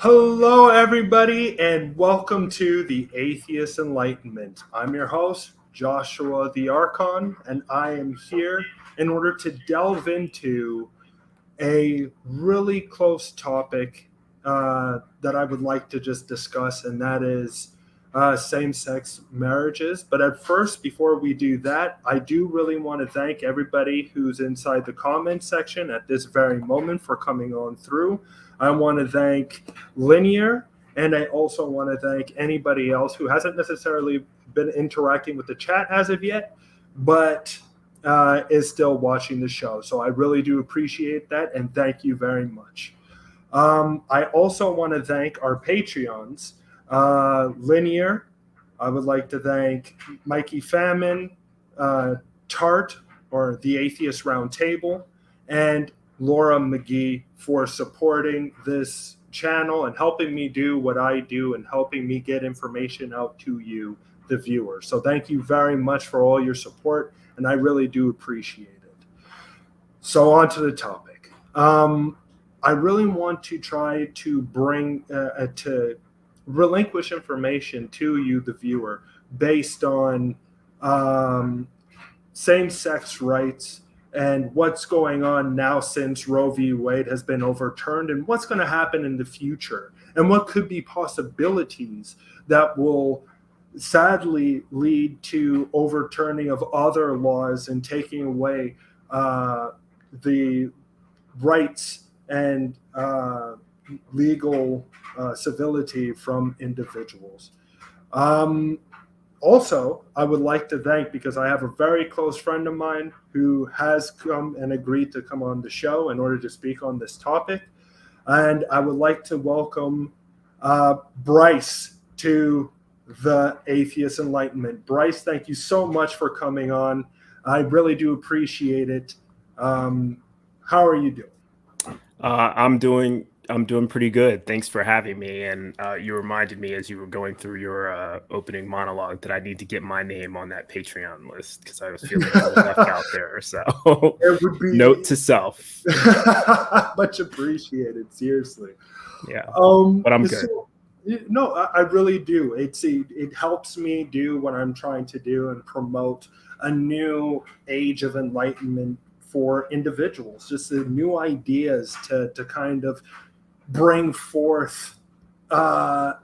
Hello, everybody, and welcome to the Atheist Enlightenment. I'm your host, Joshua the Archon, and I am here in order to delve into a really close topic that I would like to just discuss, and that is same sex marriages. But at first, before we do that, I do really want to thank everybody who's inside the comment section at this very moment for coming on through. I want to thank Linear, and I also want to thank anybody else who hasn't necessarily been interacting with the chat as of yet, but is still watching the show. So I really do appreciate that, and thank you very much. I also want to thank our Patreons. Linear, I would like to thank Mikey Famine, Tart, or the Atheist Roundtable, and Laura Magee for supporting this channel and helping me do what I do and helping me get information out to you, the viewers. So thank you very much for all your support, and I really do appreciate it. So on to the topic. I really want to try to bring to relinquish information to you, the viewer, based on same-sex rights and what's going on now since Roe v. Wade has been overturned, and what's going to happen in the future, and what could be possibilities that will sadly lead to overturning of other laws and taking away the rights and legal civility from individuals. Also, I would like to thank, because I have a very close friend of mine who has come and agreed to come on the show in order to speak on this topic. And I would like to welcome Bryce to the Atheist Enlightenment. Bryce, thank you so much for coming on. I really do appreciate it. How are you doing? I'm doing pretty good. Thanks for having me. And you reminded me as you were going through your opening monologue that I need to get my name on that Patreon list because I was feeling left out there. So it would be note to self. much appreciated. Seriously. Yeah. But I'm good. So, no, I really do. It helps me do what I'm trying to do and promote a new age of enlightenment for individuals, just the new ideas to kind of bring forth how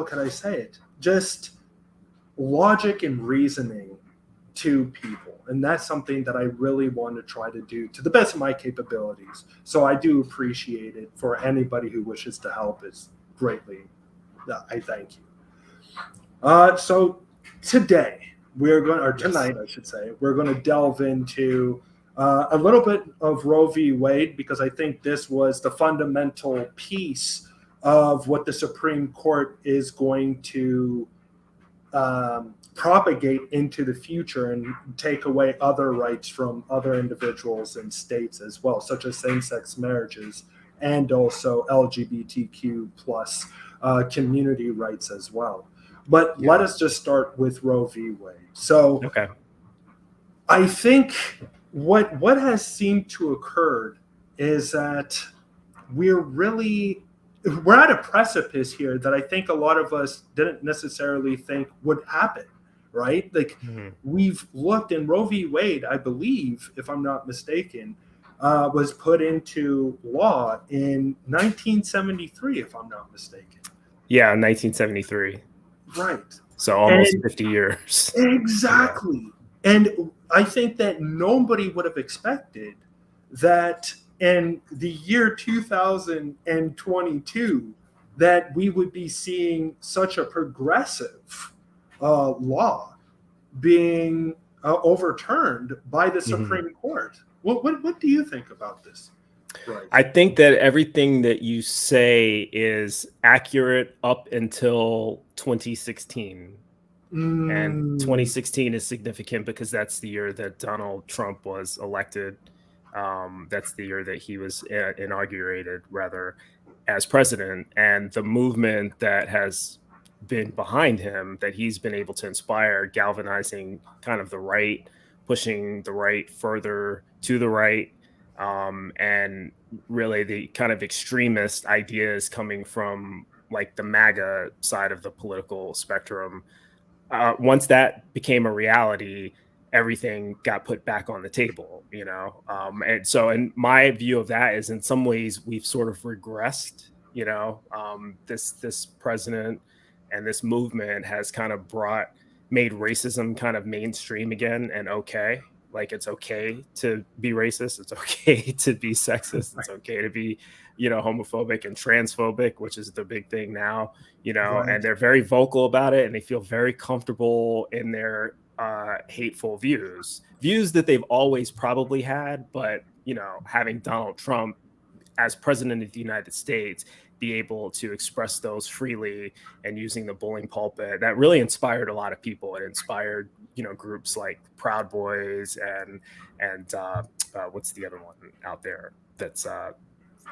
can I say it? Just logic and reasoning to people. And that's something that I really want to try to do to the best of my capabilities. So I do appreciate it. For anybody who wishes to help is greatly, I thank you. So today tonight, I should say, we're going to delve into a little bit of Roe v. Wade, because I think this was the fundamental piece of what the Supreme Court is going to propagate into the future and take away other rights from other individuals and states as well, such as same-sex marriages and also LGBTQ plus community rights as well. But let us just start with Roe v. Wade. So okay. I think what has seemed to occur is that we're at a precipice here that I think a lot of us didn't necessarily think would happen, right? Like we've looked, in Roe v. Wade, I believe, if I'm not mistaken, was put into law in 1973, if I'm not mistaken. Yeah, 1973. Right. So almost 50 years. Exactly. Yeah. And I think that nobody would have expected that in the year 2022 that we would be seeing such a progressive law being overturned by the Supreme Court. What do you think about this? Right. I think that everything that you say is accurate up until 2016. And 2016 is significant because that's the year that Donald Trump was elected. That's the year that he was inaugurated, rather, as president. And the movement that has been behind him, that he's been able to inspire, galvanizing kind of the right, pushing the right further to the right, and really the kind of extremist ideas coming from like the MAGA side of the political spectrum. Once that became a reality, everything got put back on the table, and so, and my view of that is, in some ways, we've sort of regressed. This president and this movement has kind of made racism kind of mainstream again, and okay. Like, it's okay to be racist. It's okay to be sexist. It's okay to be, homophobic and transphobic, which is the big thing now, Right. and they're very vocal about it, and they feel very comfortable in their hateful views that they've always probably had. But, having Donald Trump as president of the United States be able to express those freely and using the bullying pulpit, that really inspired a lot of people. It inspired, groups like Proud Boys and what's the other one out there that's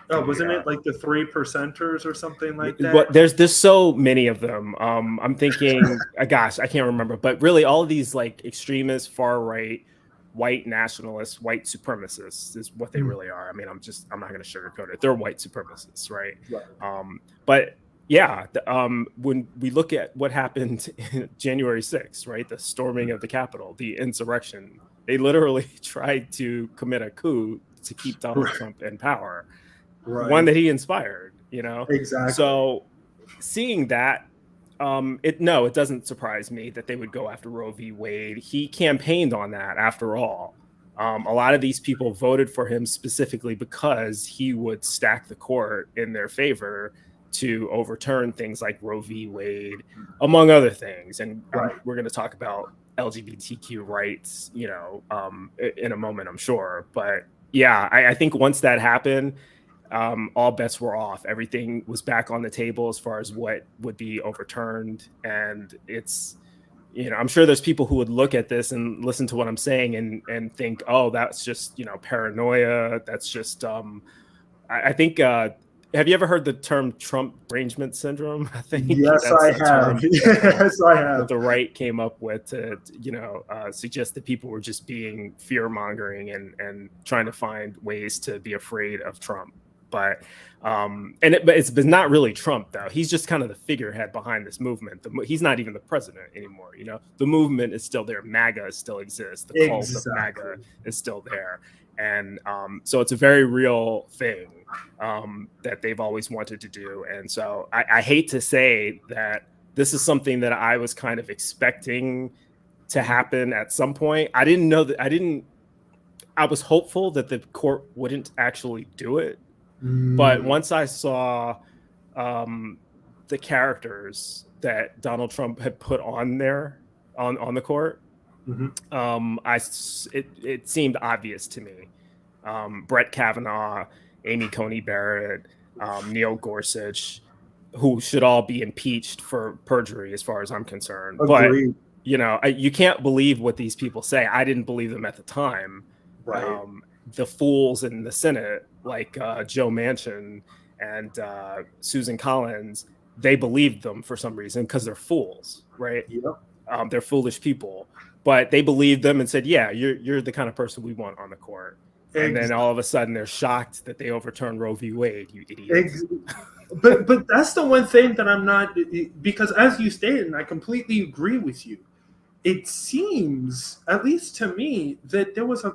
wasn't it like the 3%ers or something like that? But there's so many of them. I'm thinking, gosh, I can't remember, but really all of these like extremist, far right, white nationalists, white supremacists is what they really are. I mean, I'm not going to sugarcoat it. They're white supremacists, right? But yeah, when we look at what happened January 6th, right, the storming of the Capitol, the insurrection, they literally tried to commit a coup to keep Donald Trump in power. Right. One that he inspired, Exactly. So seeing that, it doesn't surprise me that they would go after Roe v. Wade. He campaigned on that, after all. A lot of these people voted for him specifically because he would stack the court in their favor to overturn things like Roe v. Wade, among other things. And we're going to talk about LGBTQ rights, in a moment, I'm sure. But yeah, I think once that happened, all bets were off. Everything was back on the table as far as what would be overturned. And it's, I'm sure there's people who would look at this and listen to what I'm saying and think, oh, that's just, paranoia. That's just, I think, have you ever heard the term Trump derangement syndrome? I think yes, I have. Yes, I have. That the right came up with to, suggest that people were just being fear mongering and trying to find ways to be afraid of Trump. But it's not really Trump, though. He's just kind of the figurehead behind this movement. He's not even the president anymore. The movement is still there. MAGA still exists. The cult of MAGA is still there. And so it's a very real thing that they've always wanted to do. And so I hate to say that this is something that I was kind of expecting to happen at some point. I didn't know that. I was hopeful that the court wouldn't actually do it. But once I saw the characters that Donald Trump had put on there on the court, it seemed obvious to me. Brett Kavanaugh, Amy Coney Barrett, Neil Gorsuch, who should all be impeached for perjury as far as I'm concerned. Agreed. But you can't believe what these people say. I didn't believe them at the time. Right. The fools in the Senate, like Joe Manchin and Susan Collins, they believed them for some reason because they're fools, right? Yep. They're foolish people, but they believed them and said, yeah, you're the kind of person we want on the court. And then all of a sudden they're shocked that they overturned Roe v. Wade, you idiots. But that's the one thing that I'm not, because as you stated, and I completely agree with you, it seems, at least to me, that there was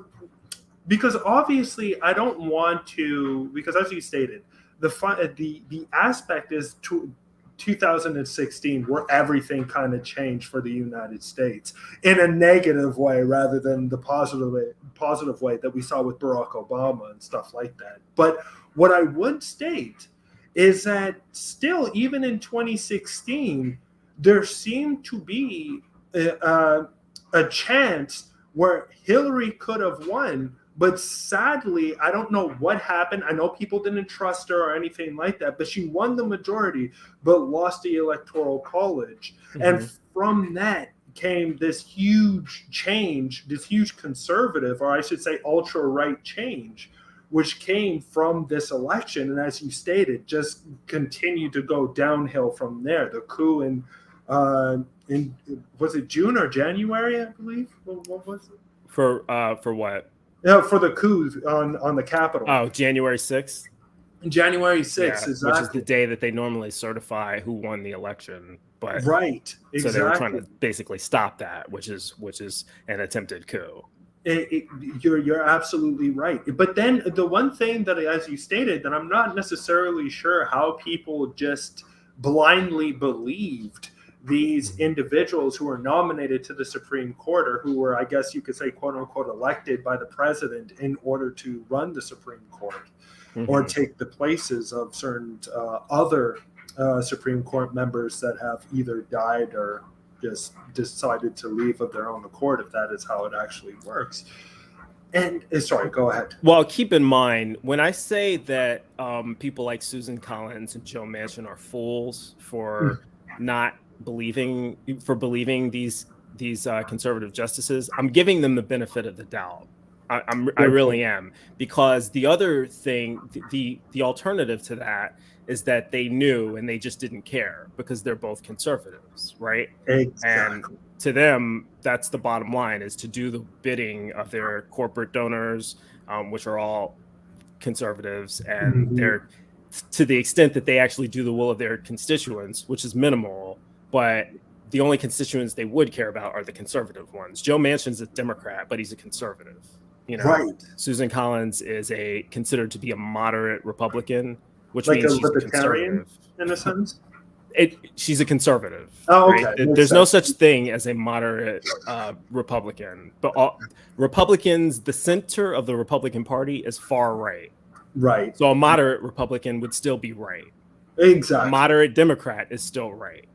because obviously I don't want to, because as you stated, the aspect is 2016 where everything kind of changed for the United States in a negative way rather than the positive way that we saw with Barack Obama and stuff like that. But what I would state is that still, even in 2016, there seemed to be a chance where Hillary could have won. But sadly, I don't know what happened. I know people didn't trust her or anything like that, but she won the majority, but lost the Electoral College. And from that came this huge change, this huge conservative, or I should say ultra-right change, which came from this election. And as you stated, just continued to go downhill from there. The coup in was it June or January, I believe? What was it? For what? for the coup on the Capitol. Oh, January 6th? January 6th, yeah, exactly. Which is the day that they normally certify who won the election. But right, exactly. So they were trying to basically stop that, which is an attempted coup. You're absolutely right. But then the one thing that, as you stated, that I'm not necessarily sure how people just blindly believed these individuals who were nominated to the Supreme Court, or who were, I guess you could say, quote unquote, elected by the president in order to run the Supreme Court, or take the places of certain other Supreme Court members that have either died or just decided to leave of their own accord, if that is how it actually works. And sorry, go ahead. Well, keep in mind, when I say that people like Susan Collins and Joe Manchin are fools for not believing these conservative justices, I'm giving them the benefit of the doubt. I really am, because the other thing, the alternative to that is that they knew and they just didn't care because they're both conservatives, right? Exactly. And to them, that's the bottom line, is to do the bidding of their corporate donors, which are all conservatives, and they're, to the extent that they actually do the will of their constituents, which is minimal, but the only constituents they would care about are the conservative ones. Joe Manchin's a Democrat, but he's a conservative. You know, right. Susan Collins is considered to be a moderate Republican, which like means a she's libertarian conservative in a sense. She's a conservative. Oh, okay. Right? There's no such thing as a moderate Republican, but Republicans, the center of the Republican Party is far right. Right. So a moderate Republican would still be right. Exactly. A moderate Democrat is still right.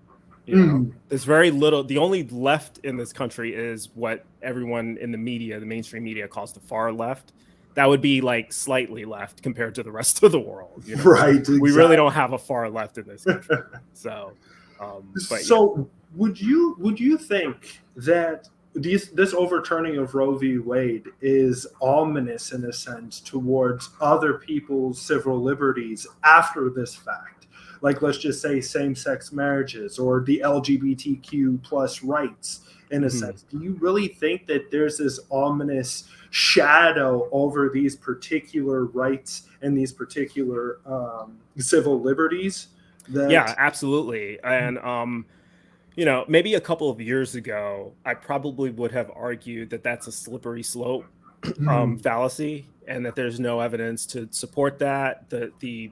You know, there's very little. The only left in this country is what everyone in the media, the mainstream media, calls the far left. That would be like slightly left compared to the rest of the world. You know? Right. Exactly. We really don't have a far left in this country. So, would you think that this overturning of Roe v. Wade is ominous in a sense towards other people's civil liberties after this fact? Like, let's just say same-sex marriages or the LGBTQ plus rights, in a sense. Do you really think that there's this ominous shadow over these particular rights and these particular civil liberties? Yeah, absolutely. And, you know, maybe a couple of years ago, I probably would have argued that that's a slippery slope fallacy, and that there's no evidence to support that. The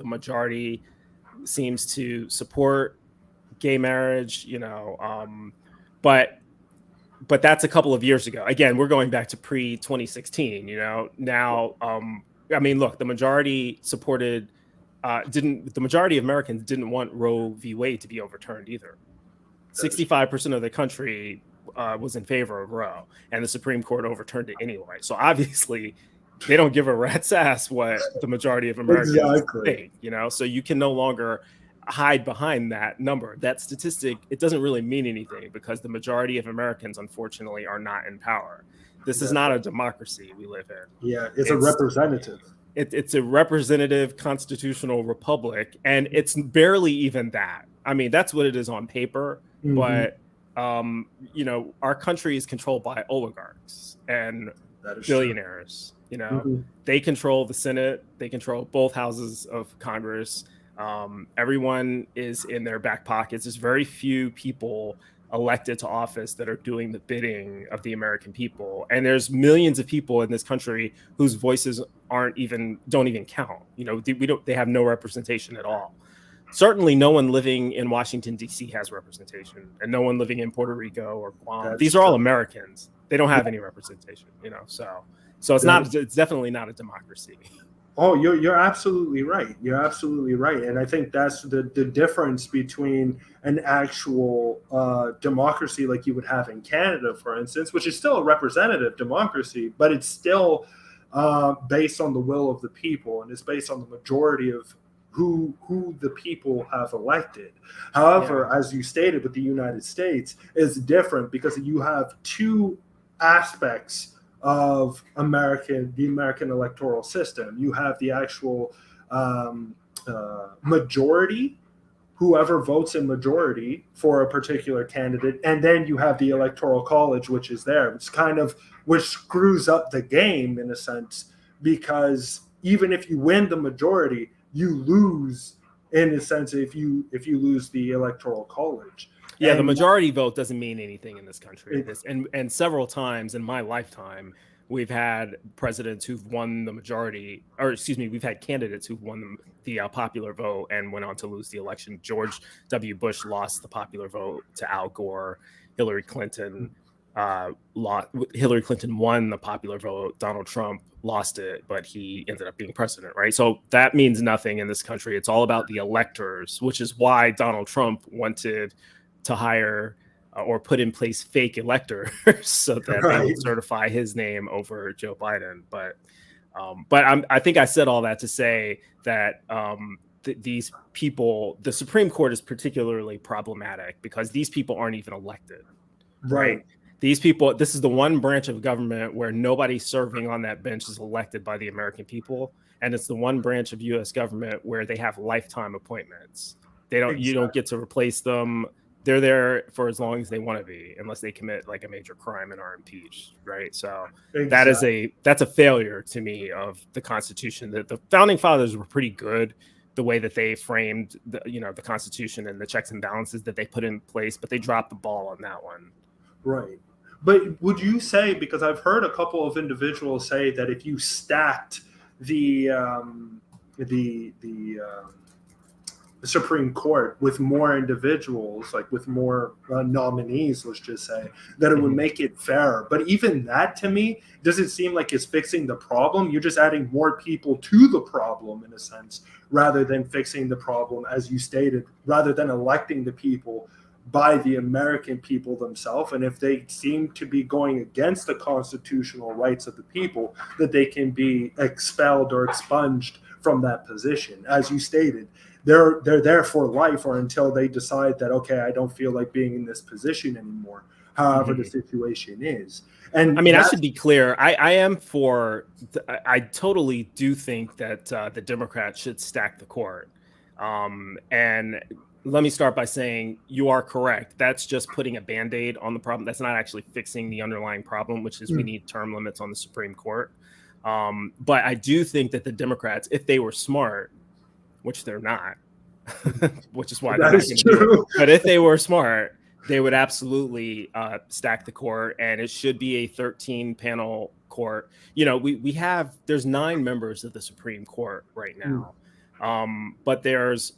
majority seems to support gay marriage, you know, but that's a couple of years ago. Again, we're going back to pre-2016, you know. Now, I mean, look, the majority supported, the majority of Americans didn't want Roe v. Wade to be overturned either. 65% of the country was in favor of Roe, and the Supreme Court overturned it anyway. So obviously, they don't give a rat's ass what the majority of Americans think, you know. So you can no longer hide behind that number. That statistic, it doesn't really mean anything, because the majority of Americans, unfortunately, are not in power. This is not a democracy we live in. Yeah, it's a representative. It's a representative constitutional republic, and it's barely even that. I mean, that's what it is on paper, but you know, our country is controlled by oligarchs and billionaires. True. You know, they control the Senate, they control both houses of Congress. Everyone is in their back pockets. There's very few people elected to office that are doing the bidding of the American people. And there's millions of people in this country whose voices don't even count. You know, they have no representation at all. Certainly no one living in Washington, D.C. has representation, and no one living in Puerto Rico or Guam. These are all Americans. They don't have any representation, you know, so it's definitely not a democracy. Oh, you're absolutely right. You're absolutely right. And I think that's the difference between an actual democracy like you would have in Canada, for instance, which is still a representative democracy, but it's still based on the will of the people, and it's based on the majority of who the people have elected. However, as you stated, with the United States, is different because you have two aspects of the American electoral system. You have the actual majority whoever votes in majority for a particular candidate, and then you have the electoral college, which is there. It's kind of which screws up the game in a sense, because even if you win the majority, you lose in a sense if you lose the electoral college. Yeah, the And majority vote doesn't mean anything in this country. And several times in my lifetime, we've had presidents who've won the majority, or excuse me, we've had candidates who've won the popular vote and went on to lose the election. George W. Bush lost the popular vote to Al Gore. Hillary Clinton won the popular vote. Donald Trump lost it, but he ended up being president, right? So that means nothing in this country. It's all about the electors, which is why Donald Trump wanted to hire or put in place fake electors so that they would certify his name over Joe Biden. But I think I said all that to say that these people, the Supreme Court is particularly problematic because these people aren't even elected, right? These people, this is the one branch of government where nobody serving on that bench is elected by the American people. And it's the one branch of U.S. government where they have lifetime appointments. You don't get to replace them. They're there for as long as they want to be, unless they commit like a major crime and are impeached, right? So that's a failure to me of the Constitution. That the founding fathers were pretty good the way that they framed the Constitution and the checks and balances that they put in place, but they dropped the ball on that one. Right. But would you say, because I've heard a couple of individuals say that if you stacked the Supreme Court with more individuals, like with more nominees, let's just say, that it would make it fairer. But even that, to me, doesn't seem like it's fixing the problem. You're just adding more people to the problem, in a sense, rather than fixing the problem, as you stated, rather than electing the people by the American people themselves. And if they seem to be going against the constitutional rights of the people, that they can be expelled or expunged from that position. As you stated, they're there for life or until they decide that, okay, I don't feel like being in this position anymore, however the situation is. And I mean, I should be clear. I totally do think that the Democrats should stack the court. And let me start by saying you are correct. That's just putting a Band-Aid on the problem. That's not actually fixing the underlying problem, which is we need term limits on the Supreme Court. But I do think that the Democrats, if they were smart, which they're not, which is why they're not going to do it. But if they were smart, they would absolutely stack the court, and it should be a 13-panel court. There's 9 members of the Supreme Court right now, but there's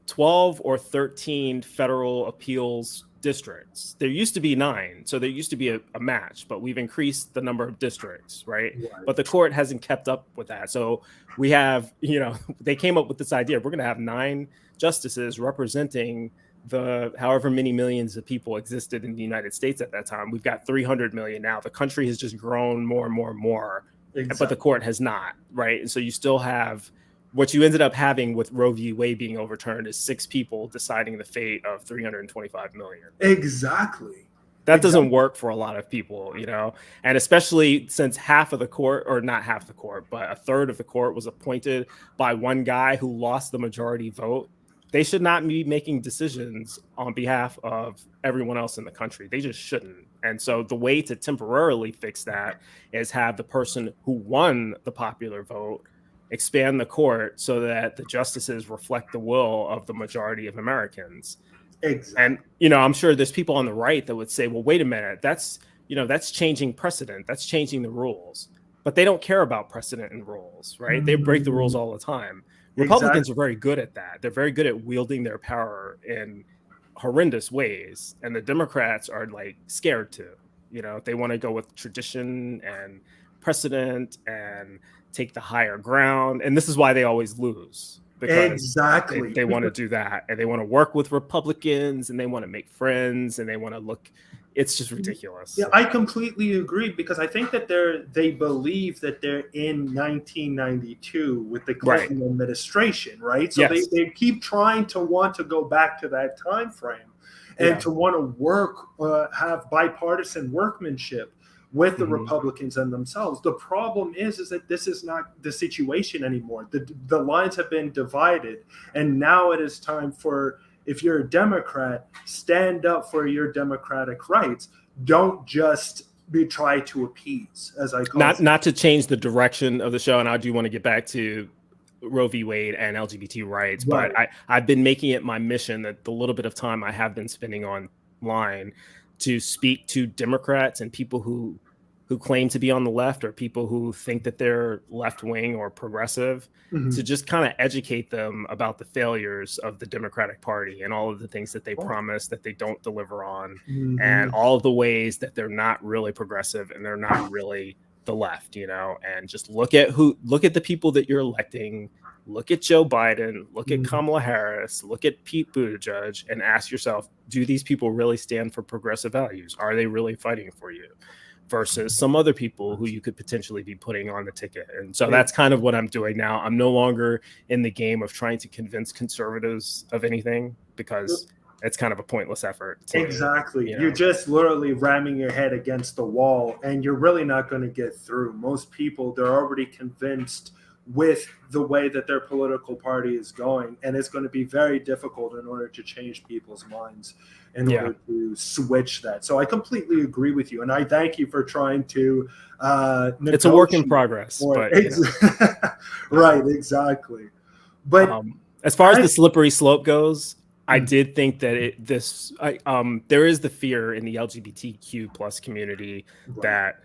12 or 13 federal appeals districts. There used to be 9, so there used to be a match, but we've increased the number of districts, right? But the court hasn't kept up with that. So we have, they came up with this idea. We're going to have 9 justices representing the however many millions of people existed in the United States at that time. We've got 300 million now. The country has just grown more and more and more, but the court has not, right? And so you still have what you ended up having with Roe v. Wade being overturned is 6 people deciding the fate of 325 million. Exactly. That doesn't work for a lot of people, and especially since half of the court, or not half the court, but a third of the court was appointed by one guy who lost the majority vote. They should not be making decisions on behalf of everyone else in the country. They just shouldn't. And so the way to temporarily fix that is have the person who won the popular vote expand the court so that the justices reflect the will of the majority of Americans. Exactly. And, I'm sure there's people on the right that would say, well, wait a minute, that's changing precedent. That's changing the rules. But they don't care about precedent and rules, right? They break the rules all the time. Republicans are very good at that. They're very good at wielding their power in horrendous ways. And the Democrats are scared to, they want to go with tradition and precedent and take the higher ground. And this is why they always lose. Because they want to do that, and they want to work with Republicans, and they want to make friends, and they want to look. It's just ridiculous. Yeah, I completely agree, because I think that they believe that they're in 1992 with the Clinton administration, right? So they keep trying to want to go back to that time frame and to want to work, have bipartisan workmanship with the Republicans and themselves. The problem is that this is not the situation anymore. The lines have been divided, and now it is time for, if you're a Democrat, stand up for your democratic rights. Don't just try to appease, as I call it. Not to change the direction of the show, and I do want to get back to Roe v. Wade and LGBT rights, Right. but I've been making it my mission that the little bit of time I have been spending online to speak to Democrats and people who claim to be on the left, or people who think that they're left wing or progressive, to just kind of educate them about the failures of the Democratic Party and all of the things that they promise that they don't deliver on, and all of the ways that they're not really progressive and they're not really the left, and just look at the people that you're electing. Look at Joe Biden, look at Kamala Harris, look at Pete Buttigieg, and ask yourself, do these people really stand for progressive values? Are they really fighting for you? Versus some other people who you could potentially be putting on the ticket. And so that's kind of what I'm doing now. I'm no longer in the game of trying to convince conservatives of anything, because it's kind of a pointless effort. Exactly. You're just literally ramming your head against the wall, and you're really not going to get through. Most people, they're already convinced with the way that their political party is going, and it's going to be very difficult in order to change people's minds in order to switch that. So I completely agree with you, and I thank you for trying to it's a work in progress, but right, exactly. But as far as the slippery slope goes, I did think that there is the fear in the LGBTQ plus community that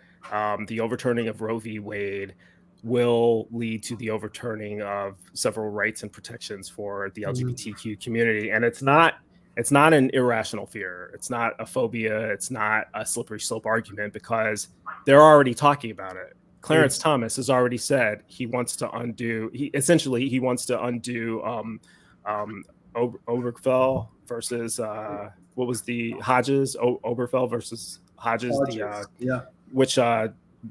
the overturning of Roe v. Wade will lead to the overturning of several rights and protections for the LGBTQ community. And it's not an irrational fear. It's not a phobia. It's not a slippery slope argument, because they're already talking about it. Clarence Thomas has already said he wants to undo Obergefell versus what was the Hodges? Obergefell versus Hodges. Which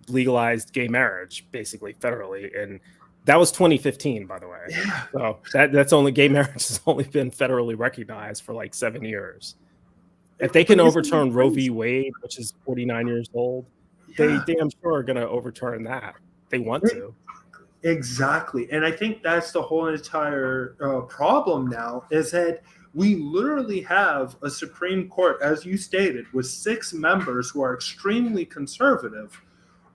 legalized gay marriage basically federally, and that was 2015, by the way. So that's only, gay marriage has only been federally recognized for like 7 years. If they can overturn Roe v. Wade, which is 49 years old, they damn sure are going to overturn that. They want to. Exactly. And I think that's the whole entire problem now, is that we literally have a Supreme Court, as you stated, with 6 members who are extremely conservative,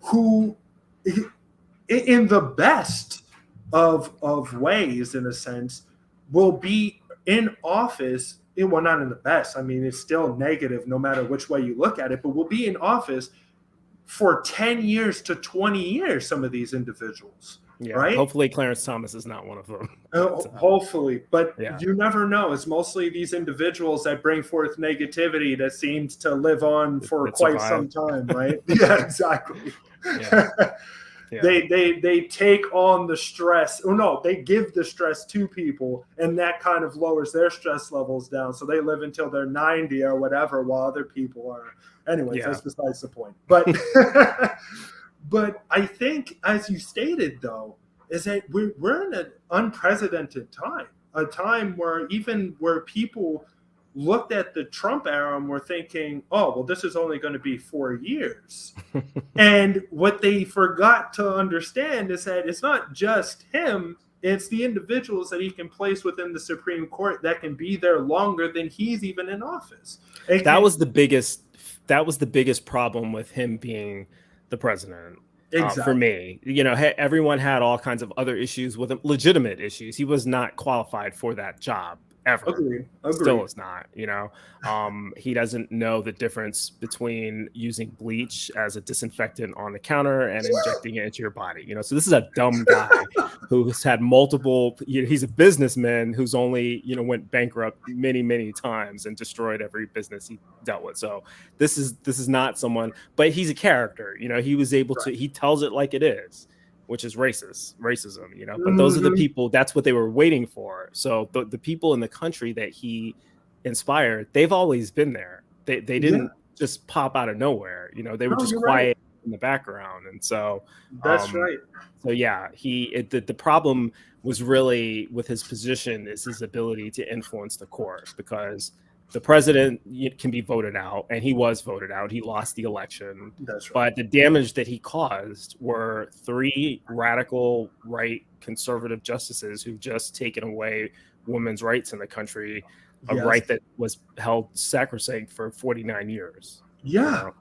who, in the best of ways, in a sense, will be in office. Well, not in the best. I mean, it's still negative no matter which way you look at it, but will be in office for 10 years to 20 years, some of these individuals. Right? Hopefully Clarence Thomas is not one of them. Hopefully, but you never know. It's mostly these individuals that bring forth negativity that seems to live on for quite some time, right? Yeah, exactly. They take on the stress. Oh no, they give the stress to people, and that kind of lowers their stress levels down. So they live until they're 90 or whatever, while other people are. Anyways, that's besides the point. But but I think, as you stated, though, is that we're in an unprecedented time, a time where people looked at the Trump era and were thinking, oh, well, this is only going to be 4 years. And what they forgot to understand is that it's not just him, it's the individuals that he can place within the Supreme Court that can be there longer than he's even in office. That was the biggest problem with him being the president. Exactly. For me, everyone had all kinds of other issues with him, legitimate issues. He was not qualified for that job ever. Agreed. Still is not, he doesn't know the difference between using bleach as a disinfectant on the counter and injecting it into your body. So this is a dumb guy who's had multiple, he's a businessman who's only, went bankrupt many, many times and destroyed every business he dealt with. So this is not someone, but he's a character, he was able to, he tells it like it is, which is racism, but those are the people, that's what they were waiting for. So the people in the country that he inspired, they've always been there. They didn't just pop out of nowhere, they were just quiet in the background. And so that's right. So the problem was really with his position is his ability to influence the court, because The president can be voted out, and he was voted out. He lost the election. That's right. But the damage that he caused were 3 radical right conservative justices who've just taken away women's rights in the country, a right that was held sacrosanct for 49 years. Yeah. You know?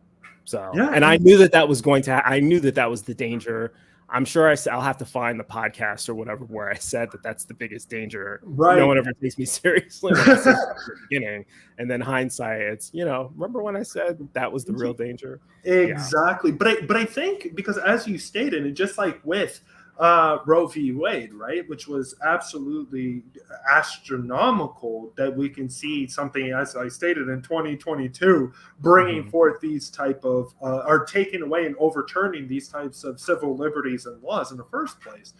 So, and I knew that was going to, I knew that was the danger. I'm sure I'll have to find the podcast or whatever where I said that that's the biggest danger. Right. No one ever takes me seriously when I said that at the beginning. And then hindsight, it's, remember when I said that was the real danger? Exactly. Yeah. But I think, because as you stated, and just like with Roe v. Wade, right, which was absolutely astronomical, that we can see something, as I stated, in 2022 bringing forth these type of or taking away and overturning these types of civil liberties and laws in the first place.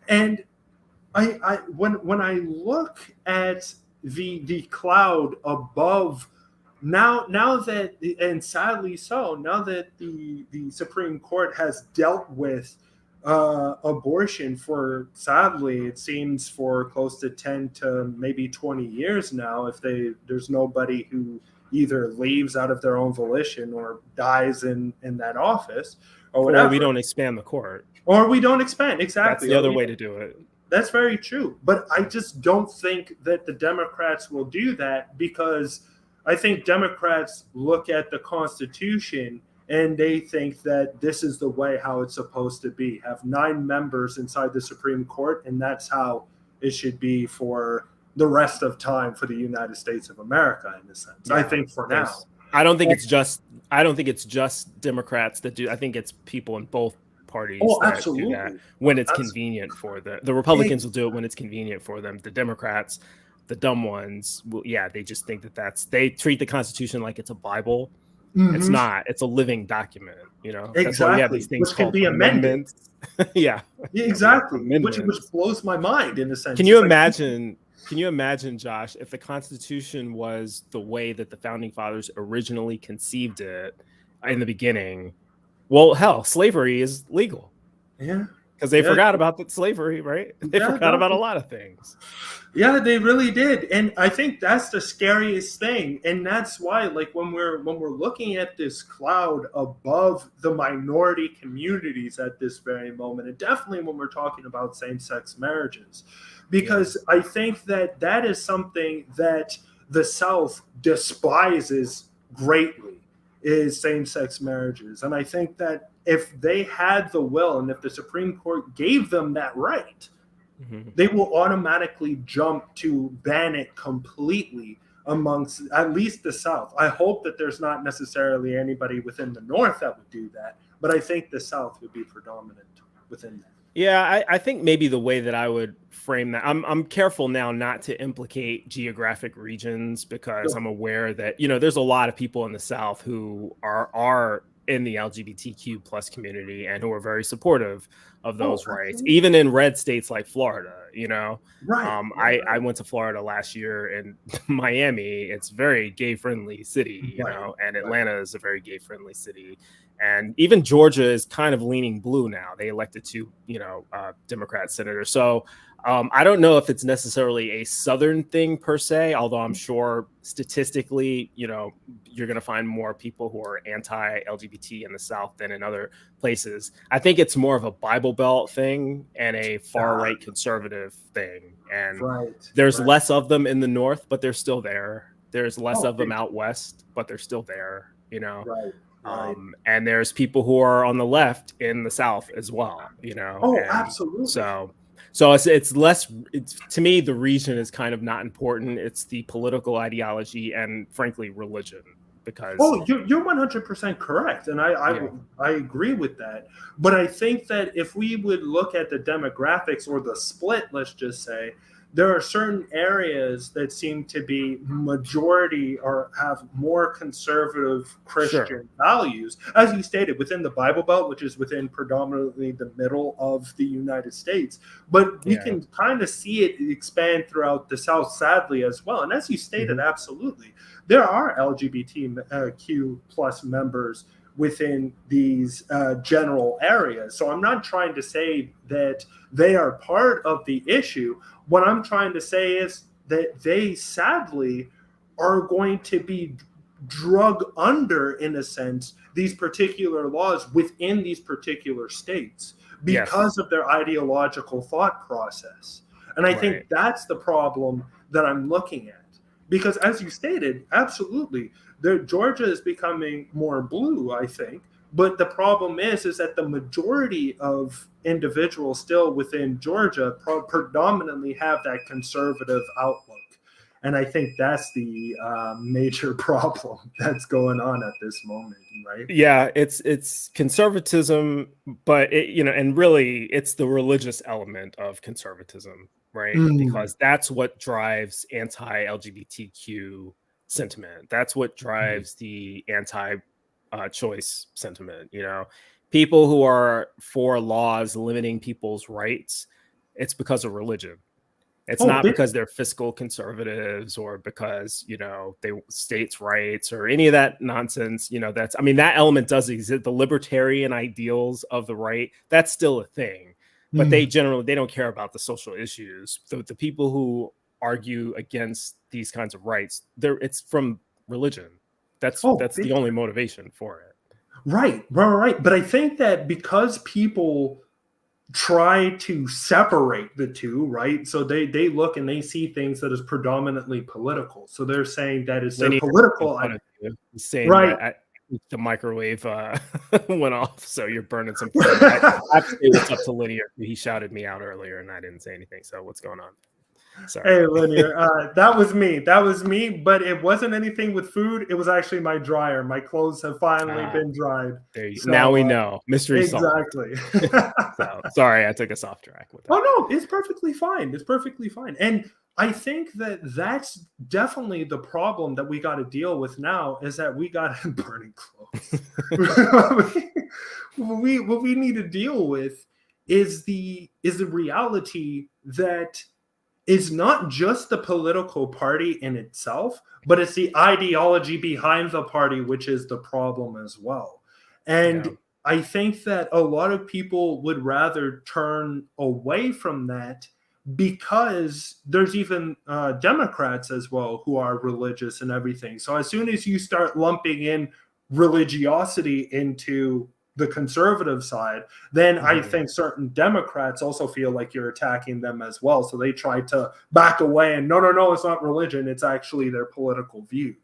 And I when I look at the cloud above now that, and sadly so, now that the Supreme Court has dealt with abortion for, sadly, it seems, for close to 10 to maybe 20 years now, if there's nobody who either leaves out of their own volition or dies in that office or whatever. Or we don't expand the court. Or we don't expand, exactly. That's the other way to do it. That's very true. But I just don't think that the Democrats will do that, because I think Democrats look at the Constitution and they think that this is the way how it's supposed to be. Have 9 members inside the Supreme Court, and that's how it should be for the rest of time for the United States of America, in a sense. Yeah, I think for now. I don't think it's just Democrats that do. I think it's people in both parties that do that when it's convenient for them. The Republicans will do it when it's convenient for them. The Democrats, the dumb ones, they just think they treat the Constitution like it's a Bible. Mm-hmm. It's not. It's a living document, Exactly. That's why we have these things which can be amended. Yeah, exactly. Which blows my mind, in a sense. Can you imagine, Josh, if the Constitution was the way that the Founding Fathers originally conceived it in the beginning? Well, hell, slavery is legal. Yeah. Because they forgot about that slavery, right? They forgot about a lot of things. Yeah, they really did. And I think that's the scariest thing. And that's why, like, when we're looking at this cloud above the minority communities at this very moment, and definitely when we're talking about same-sex marriages, because I think that is something that the South despises greatly, is same-sex marriages. And I think that if they had the will, and if the Supreme Court gave them that right, they will automatically jump to ban it completely amongst at least the South. I hope that there's not necessarily anybody within the North that would do that, but I think the South would be predominant within that. Yeah, I think maybe the way that I would frame that, I'm careful now not to implicate geographic regions, because I'm aware that, there's a lot of people in the South who are in the LGBTQ plus community and who are very supportive of those rights, even in red states like Florida, Right. I went to Florida last year, in Miami. It's very gay friendly city, and Atlanta is a very gay friendly city. And even Georgia is kind of leaning blue now. They elected 2, Democrat senators. So I don't know if it's necessarily a Southern thing per se, although I'm sure statistically, you're going to find more people who are anti-LGBT in the South than in other places. I think it's more of a Bible Belt thing and a far-right conservative thing. And there's less of them in the North, but they're still there. There's less of them out West, but they're still there, and there's people who are on the left in the South as well, Absolutely. So it's less, to me, the region is kind of not important. It's the political ideology and, frankly, religion. Because you're 100% correct, and I agree with that. But I think that if we would look at the demographics or the split, let's just say, there are certain areas that seem to be majority or have more conservative Christian values, as you stated, within the Bible Belt, which is within predominantly the middle of the United States. But we can kind of see it expand throughout the South, sadly, as well. And as you stated, absolutely, there are LGBTQ plus members within these general areas. So I'm not trying to say that they are part of the issue. What I'm trying to say is that they sadly are going to be drug under, in a sense, these particular laws within these particular states because of their ideological thought process. And I think that's the problem that I'm looking at. Because as you stated, absolutely, Georgia is becoming more blue, I think. But the problem is that the majority of individuals still within Georgia predominantly have that conservative outlook. And I think that's the major problem that's going on at this moment, right? Yeah, it's conservatism, but and really it's the religious element of conservatism, right? Because that's what drives anti-LGBTQ sentiment. That's what drives the anti-choice sentiment. People who are for laws limiting people's rights, it's because of religion. It's not because they're fiscal conservatives or because, they states' rights or any of that nonsense. That element does exist. The libertarian ideals of the right, that's still a thing. But they don't care about the social issues. The people who argue against these kinds of rights, it's from religion. That's the only motivation for it. Right. But I think that because people try to separate the two, right? So they look and they see things that is predominantly political. So they're saying that it's their political. He's saying that the microwave went off, so you're burning some food. I have to say what's up to Linear. He shouted me out earlier and I didn't say anything. So what's going on? Sorry. Hey, Linear, that was me, but it wasn't anything with food. It was actually my dryer. My clothes have finally been dried. There you go. Now we know. Mystery exactly. So, sorry, I took us off track with that. Oh no, it's perfectly fine. And I think that that's definitely the problem that we got to deal with now, is that we got burning clothes. what we need to deal with is the reality that is not just the political party in itself, but it's the ideology behind the party, which is the problem as well. And I think that a lot of people would rather turn away from that, because there's even Democrats as well who are religious and everything. So as soon as you start lumping in religiosity into the conservative side, then I think certain Democrats also feel like you're attacking them as well. So they try to back away and no, it's not religion. It's actually their political views,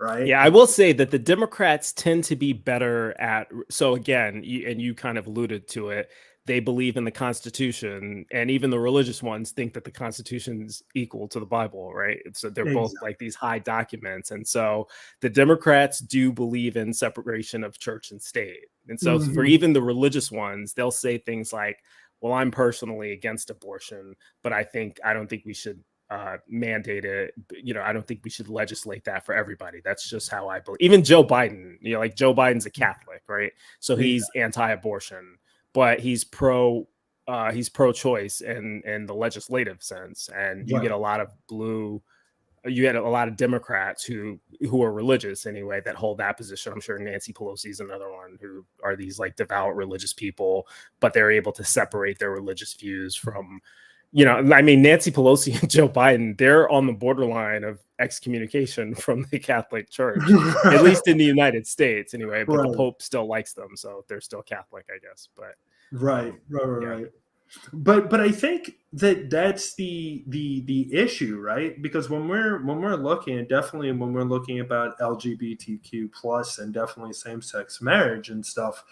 right? Yeah, I will say that the Democrats tend to be better at, so again, you kind of alluded to it, they believe in the Constitution, and even the religious ones think that the Constitution's equal to the Bible, right? So they're both like these high documents. And so the Democrats do believe in separation of church and state. And so for even the religious ones, they'll say things like, well, I'm personally against abortion, but I don't think we should mandate it. I don't think we should legislate that for everybody. That's just how I believe. Even Joe Biden, like Joe Biden's a Catholic, right? So he's anti-abortion, but he's pro-choice in the legislative sense. And you get a lot of you had a lot of Democrats who are religious anyway that hold that position. I'm sure Nancy Pelosi is another one, who are these like devout religious people, but they're able to separate their religious views from, Nancy Pelosi and Joe Biden, they're on the borderline of excommunication from the Catholic Church, at least in the United States anyway, but the Pope still likes them, so they're still Catholic, I guess. But right. But I think that's the issue, right? Because when we're looking, definitely when we're looking about LGBTQ plus and definitely same-sex marriage and stuff,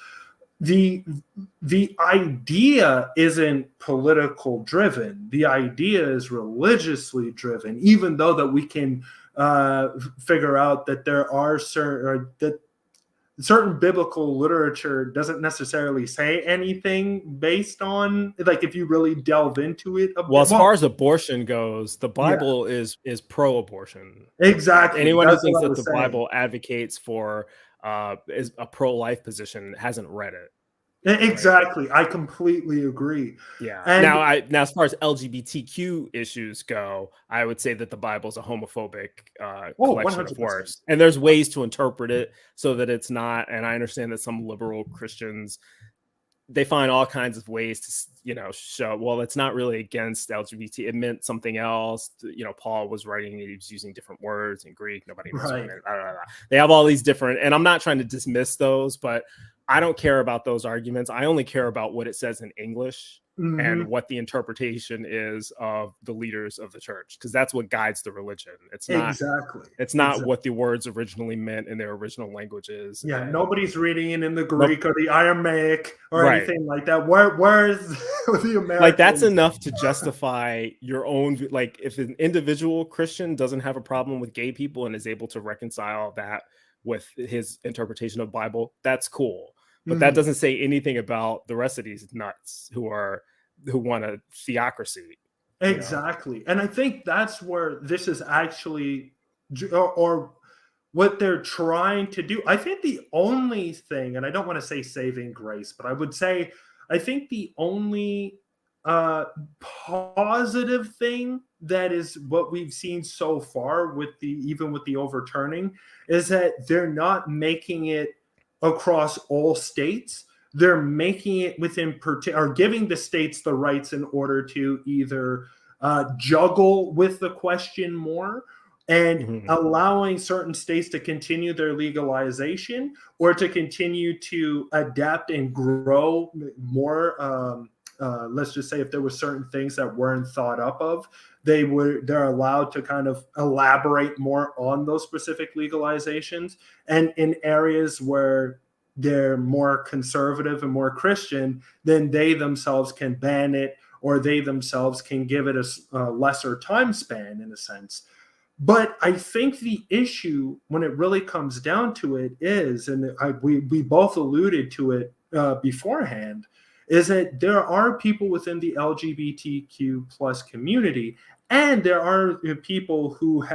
the idea isn't political driven. The idea is religiously driven, even though that we can figure out that there are certain biblical literature doesn't necessarily say anything based on, like, if you really delve into it. As far as abortion goes, the Bible is pro-abortion. Exactly. Anyone who thinks that the Bible advocates for is a pro-life position hasn't read it. Exactly. Right? I completely agree. Yeah. And now as far as LGBTQ issues go, I would say that the Bible is a homophobic collection 100%. of works. And there's ways to interpret it so that it's not. And I understand that some liberal Christians they find all kinds of ways to, show, well, it's not really against LGBT. It meant something else. Paul was writing, he was using different words in Greek. Nobody knows what it meant. Blah, blah, blah. They have all these different, and I'm not trying to dismiss those, but I don't care about those arguments. I only care about what it says in English and what the interpretation is of the leaders of the church, because that's what guides the religion. It's not what the words originally meant in their original languages. Yeah, nobody's reading it in the Greek or the Aramaic or anything like that. Where is the American? Like, that's enough to justify your own. Like, if an individual Christian doesn't have a problem with gay people and is able to reconcile that with his interpretation of the Bible, that's cool. But that doesn't say anything about the rest of these nuts who want a theocracy. Exactly. And I think that's where this is actually, or what they're trying to do. I think the only thing, and I don't want to say saving grace, but I would say, I think the only positive thing that is what we've seen so far even with the overturning, is that they're not making it across all states. They're making it or giving the states the rights in order to either juggle with the question more and allowing certain states to continue their legalization, or to continue to adapt and grow more. Let's just say if there were certain things that weren't thought up of, they're allowed to kind of elaborate more on those specific legalizations. And in areas where they're more conservative and more Christian, then they themselves can ban it, or they themselves can give it a lesser time span, in a sense. But I think the issue, when it really comes down to it, is, and we both alluded to it beforehand, is that there are people within the LGBTQ plus community, and there are people who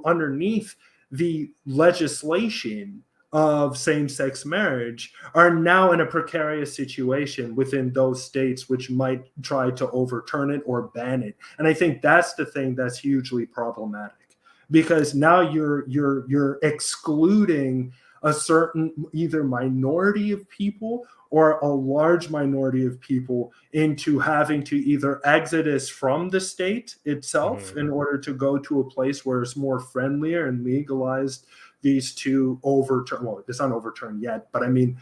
underneath the legislation of same-sex marriage are now in a precarious situation within those states which might try to overturn it or ban it. And I think that's the thing that's hugely problematic, because now you're excluding a certain either minority of people or a large minority of people into having to either exodus from the state itself in order to go to a place where it's more friendlier and legalized these two overturn. Well, it's not overturned yet, but I mean,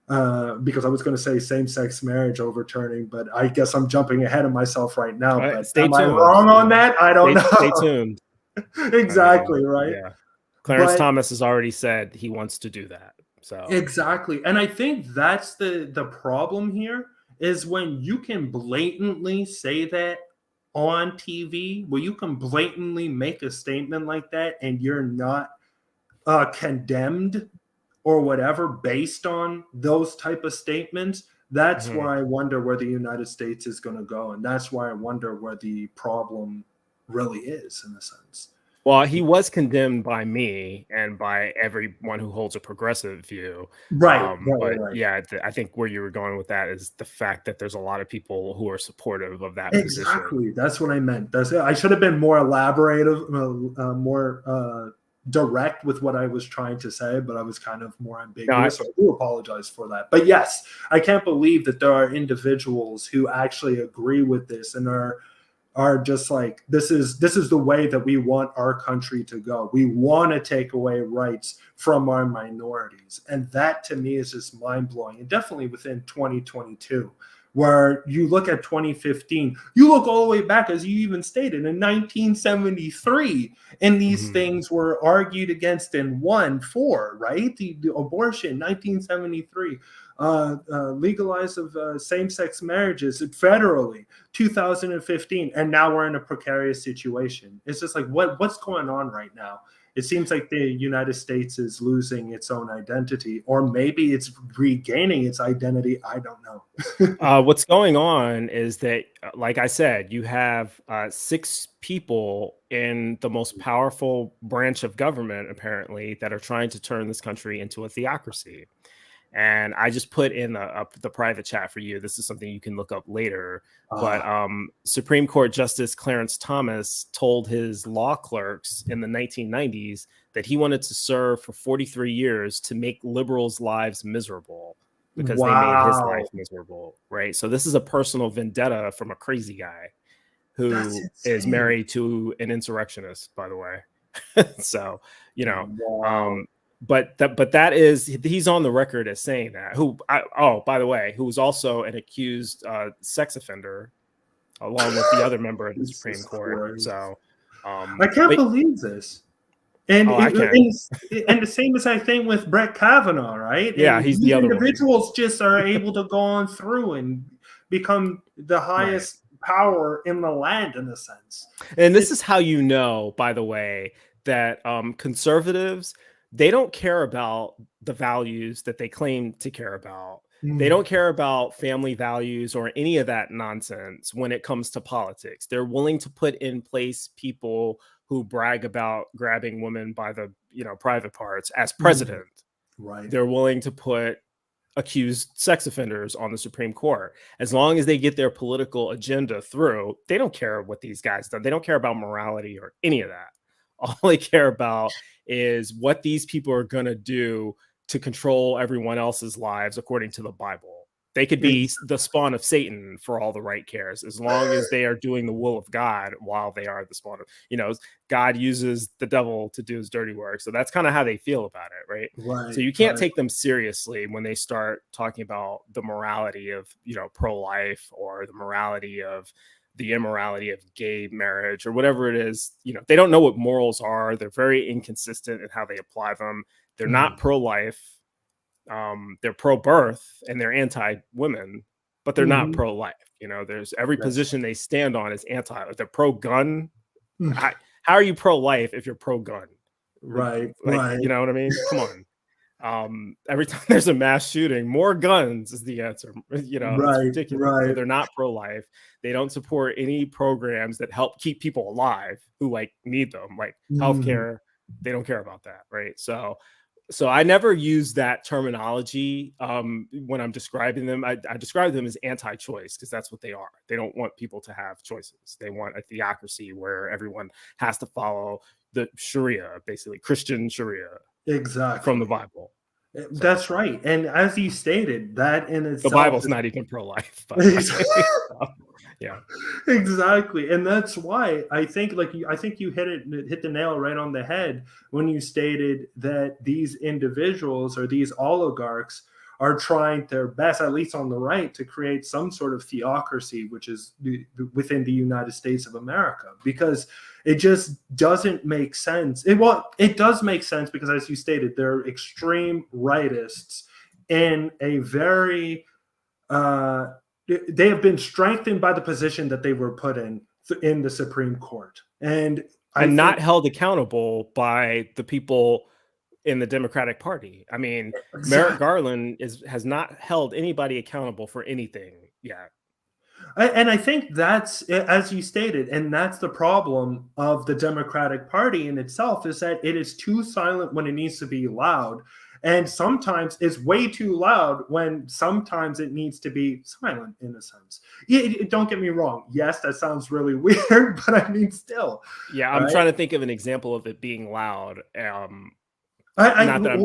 because I was going to say same-sex marriage overturning, but I guess I'm jumping ahead of myself right now. Right, but stay am tuned. I wrong on that? I don't know. Stay tuned. Exactly, right? Yeah. Clarence Thomas has already said he wants to do that. So exactly. And I think that's the problem here, is when you can blatantly say that on TV, where you can blatantly make a statement like that and you're not condemned or whatever based on those type of statements. That's why I wonder where the United States is going to go, and that's why I wonder where the problem really is, in a sense. Well, he was condemned by me and by everyone who holds a progressive view. Right. Yeah, I think where you were going with that is the fact that there's a lot of people who are supportive of that Exactly. position. That's what I meant. I should have been more elaborative, more direct with what I was trying to say, but I was kind of more ambiguous. So I do apologize for that. But yes, I can't believe that there are individuals who actually agree with this and are just like, this is the way that we want our country to go. We want to take away rights from our minorities. And that to me is just mind-blowing. And definitely within 2022, where you look at 2015, you look all the way back, as you even stated, in 1973, and these things were argued against and won for, right? The abortion, 1973. Legalize of same-sex marriages federally, 2015, and now we're in a precarious situation. It's just like, what's going on right now? It seems like the United States is losing its own identity, or maybe it's regaining its identity. I don't know. What's going on is that, like I said, you have 6 people in the most powerful branch of government, apparently, that are trying to turn this country into a theocracy. And I just put in the private chat for you. This is something you can look up later. But Supreme Court Justice Clarence Thomas told his law clerks in the 1990s that he wanted to serve for 43 years to make liberals' lives miserable. because they made his Wow. life miserable, right? So this is a personal vendetta from a crazy guy That's who is insane. married to an insurrectionist, by the way. So, you know, Wow. but that is, he's on the record as saying that. By the way, who was also an accused sex offender, along with the other member of the Supreme Jesus Court. Christ. So, I can't but believe this. And I can. and the same as I think with Brett Kavanaugh, right? Yeah, And he's the these other one. individuals just are able to go on through and become the highest power in the land, in a sense. And this is how you know, by the way, that conservatives, they don't care about the values that they claim to care about. They don't care about family values or any of that nonsense when it comes to politics. They're willing to put in place people who brag about grabbing women by the private parts as president. Right. They're willing to put accused sex offenders on the Supreme Court. As long as they get their political agenda through, they don't care what these guys do. They don't care about morality or any of that. All they care about is what these people are going to do to control everyone else's lives according to the Bible. They could be the spawn of Satan for all the right cares, as long as they are doing the will of God while they are the spawn of, God uses the devil to do his dirty work. So that's kind of how they feel about it, right? Right. So you can't take them seriously when they start talking about the morality of, pro-life, or the morality of the immorality of gay marriage, or whatever it is. They don't know what morals are. They're very inconsistent in how they apply them. They're not pro-life. They're pro-birth and they're anti-women, but they're not pro-life. There's every position they stand on is anti. They're pro-gun. How are you pro-life if you're pro-gun? Right. You know what I mean? Come on. Every time there's a mass shooting, more guns is the answer. It's ridiculous. So they're not pro-life. They don't support any programs that help keep people alive who need them, like healthcare. They don't care about that, right? So I never use that terminology when I'm describing them. I describe them as anti-choice, because that's what they are. They don't want people to have choices. They want a theocracy where everyone has to follow the Sharia, basically Christian Sharia, exactly, from the Bible. That's right. And as you stated, that in itself, the Bible's not even pro-life. Yeah, exactly. And that's why I think you hit the nail right on the head when you stated that these individuals, or these oligarchs, are trying their best, at least on the right, to create some sort of theocracy, which is within the United States of America, because it just doesn't make sense. It does make sense because, as you stated, they're extreme rightists in a very they have been strengthened by the position that they were put in the Supreme Court, and not held accountable by the people in the Democratic Party. I mean, exactly. Merrick Garland has not held anybody accountable for anything yet. And I think that's, as you stated, and that's the problem of the Democratic Party in itself, is that it is too silent when it needs to be loud. And sometimes it's way too loud when sometimes it needs to be silent, in a sense. Don't get me wrong. Yes, that sounds really weird, but I mean, still. Yeah, I'm trying to think of an example of it being loud. Where were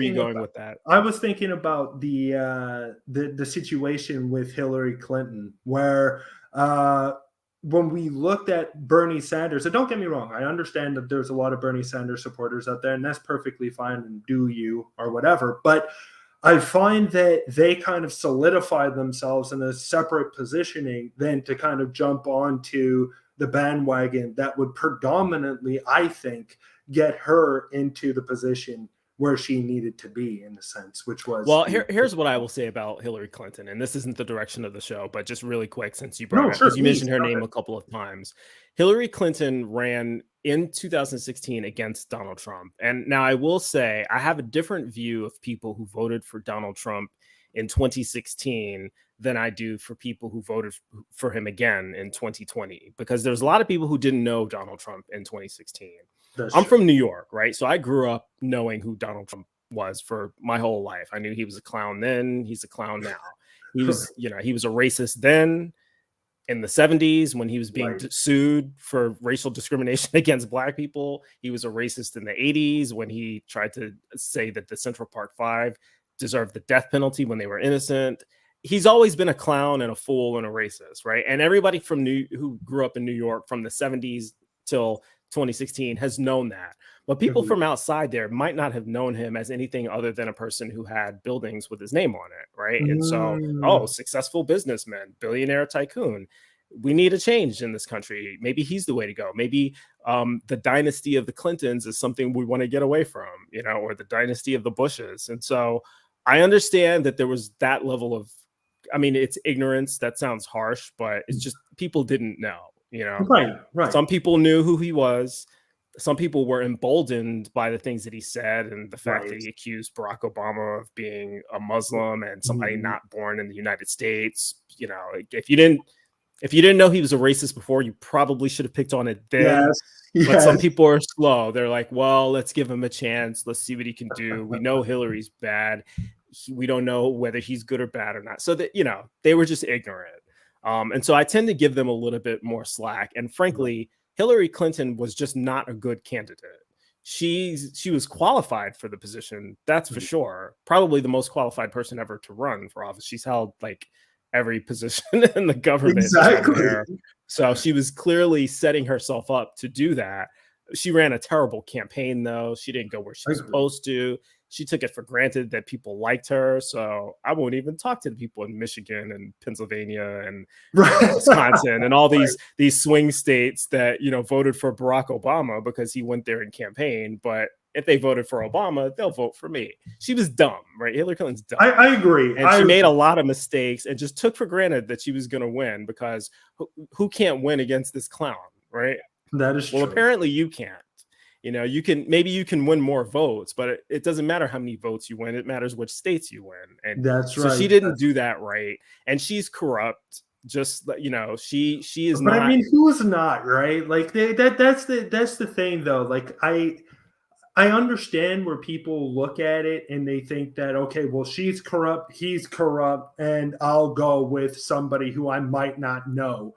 you going with that? I was thinking about the situation with Hillary Clinton, where when we looked at Bernie Sanders, and don't get me wrong, I understand that there's a lot of Bernie Sanders supporters out there, and that's perfectly fine, and do you or whatever. But I find that they kind of solidified themselves in a separate positioning than to kind of jump onto the bandwagon that would predominantly, I think, get her into the position where she needed to be, in a sense, which was... Well, here's what I will say about Hillary Clinton, and this isn't the direction of the show, but just really quick, since you brought it, because you mentioned her name a couple of times. Hillary Clinton ran in 2016 against Donald Trump. And now I will say I have a different view of people who voted for Donald Trump in 2016 than I do for people who voted for him again in 2020, because there's a lot of people who didn't know Donald Trump in 2016. I'm from New York, right? So I grew up knowing who Donald Trump was for my whole life. I knew he was a clown then, he's a clown now. He was, he was a racist then in the 70s when he was being sued for racial discrimination against Black people. He was a racist in the 80s when he tried to say that the Central Park Five deserved the death penalty when they were innocent. He's always been a clown and a fool and a racist, right? And everybody who grew up in New York from the 70s till 2016 has known that. But people from outside there might not have known him as anything other than a person who had buildings with his name on it, right? And so, successful businessman, billionaire tycoon. We need a change in this country. Maybe he's the way to go. Maybe the dynasty of the Clintons is something we want to get away from, or the dynasty of the Bushes. And so I understand that there was that level of, it's ignorance. That sounds harsh, but it's just people didn't know, Right. Some people knew who he was. Some people were emboldened by the things that he said and the fact that he accused Barack Obama of being a Muslim and somebody not born in the United States. If you didn't know he was a racist before, you probably should have picked on it then. Yes. But some people are slow. They're like, well, let's give him a chance. Let's see what he can do. We know Hillary's bad. We don't know whether he's good or bad or not. So that, they were just ignorant. And so I tend to give them a little bit more slack. And frankly, Hillary Clinton was just not a good candidate. She was qualified for the position. That's for sure. Probably the most qualified person ever to run for office. She's held like every position in the government. Exactly. So she was clearly setting herself up to do that. She ran a terrible campaign, though. She didn't go where she was supposed to. She took it for granted that people liked her. So I won't even talk to the people in Michigan and Pennsylvania and Wisconsin and all these swing states that, voted for Barack Obama because he went there and campaigned. But if they voted for Obama, they'll vote for me. She was dumb, right? Hillary Clinton's dumb. I agree. And she made a lot of mistakes and just took for granted that she was going to win because who can't win against this clown, right? That is true. Well, apparently you can't. You can win more votes, but it doesn't matter how many votes you win. It matters which states you win. And that's right. So she didn't do that right. And she's corrupt. Just, she is but not. I mean, who's not, right? Like that's the thing though. Like I understand where people look at it and they think that, okay, well, she's corrupt, he's corrupt, and I'll go with somebody who I might not know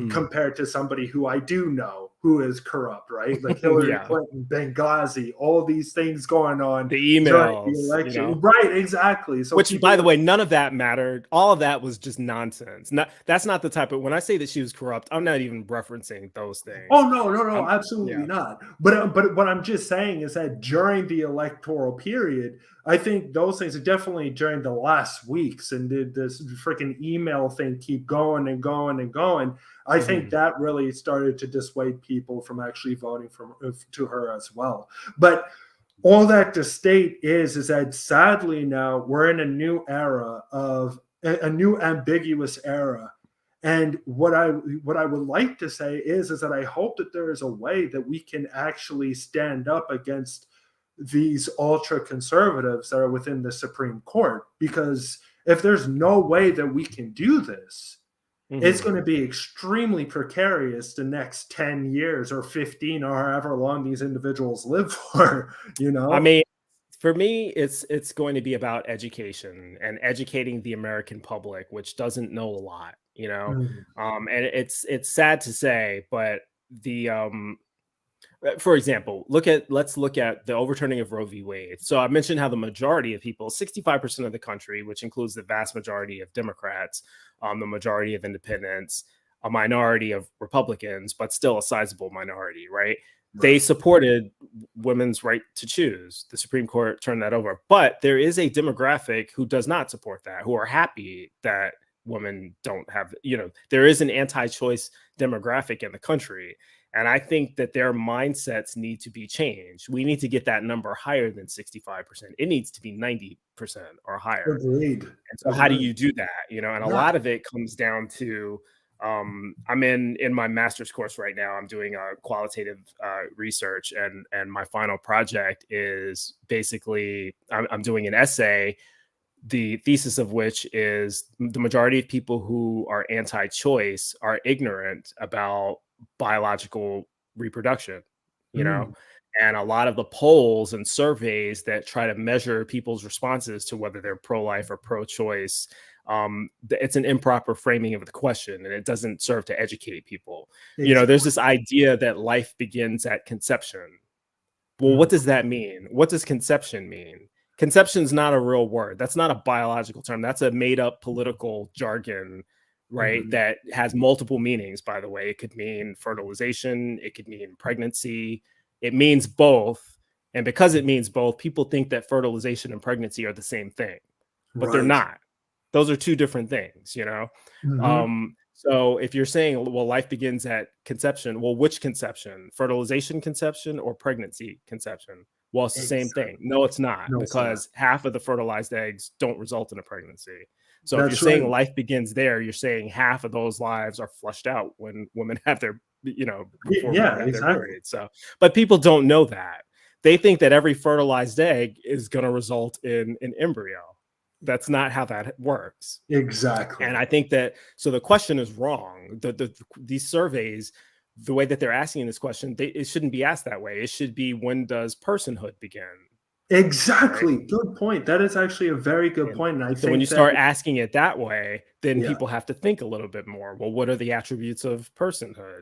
compared to somebody who I do know who is corrupt, right? Like Hillary Clinton, Benghazi, all these things going on. The emails. The election. Right, exactly. So which, by the way, none of that mattered. All of that was just nonsense. That's not the type of, when I say that she was corrupt, I'm not even referencing those things. Oh, no, absolutely not. But what I'm just saying is that during the electoral period, I think those things are definitely during the last weeks, and did this freaking email thing keep going and going and going. I think that really started to dissuade people from actually voting to her as well. But all that to state is that sadly now we're in a new era of a new ambiguous era. And what I would like to say is that I hope that there is a way that we can actually stand up against these ultra conservatives that are within the Supreme Court, because if there's no way that we can do this, it's going to be extremely precarious the next 10 years or 15 or however long these individuals live for, I mean, for me, it's going to be about education and educating the American public, which doesn't know a lot, and it's sad to say, but for example, let's look at the overturning of Roe v. Wade. So I mentioned how the majority of people, 65% of the country, which includes the vast majority of Democrats, the majority of independents, a minority of Republicans, but still a sizable minority, right? They supported women's right to choose. The Supreme Court turned that over. But there is a demographic who does not support that, who are happy that women don't have, there is an anti-choice demographic in the country. And I think that their mindsets need to be changed. We need to get that number higher than 65%. It needs to be 90% or higher. Agreed. And so how do you do that? And a lot of it comes down to, I'm in my master's course right now. I'm doing a qualitative research, and my final project is basically, I'm doing an essay, the thesis of which is the majority of people who are anti-choice are ignorant about biological reproduction, and a lot of the polls and surveys that try to measure people's responses to whether they're pro-life or pro-choice, it's an improper framing of the question, and it doesn't serve to educate people. Exactly. There's this idea that life begins at conception. Well, what does that mean? What does conception mean? conception is not a real word. That's not a biological term. That's a made up political jargon, right? That has multiple meanings, by the way. It could mean fertilization, it could mean pregnancy. It means both. And because it means both, people think that fertilization and pregnancy are the same thing, but they're not. Those are two different things, you know? So if you're saying, well, life begins at conception, well, which conception? Fertilization conception or pregnancy conception? Well, it's the same thing. No, it's not, because half of the fertilized eggs don't result in a pregnancy. So if you're saying life begins there, you're saying half of those lives are flushed out when women have their, before women have their period. So, but people don't know that. They think that every fertilized egg is going to result in an embryo. That's not how that works. Exactly. And I think that, so the question is wrong. These surveys, the way that they're asking this question, it shouldn't be asked that way. It should be, when does personhood begin? Exactly. Right? Good point. That is actually a very good point. And I think when you start asking it that way, then people have to think a little bit more. Well, what are the attributes of personhood?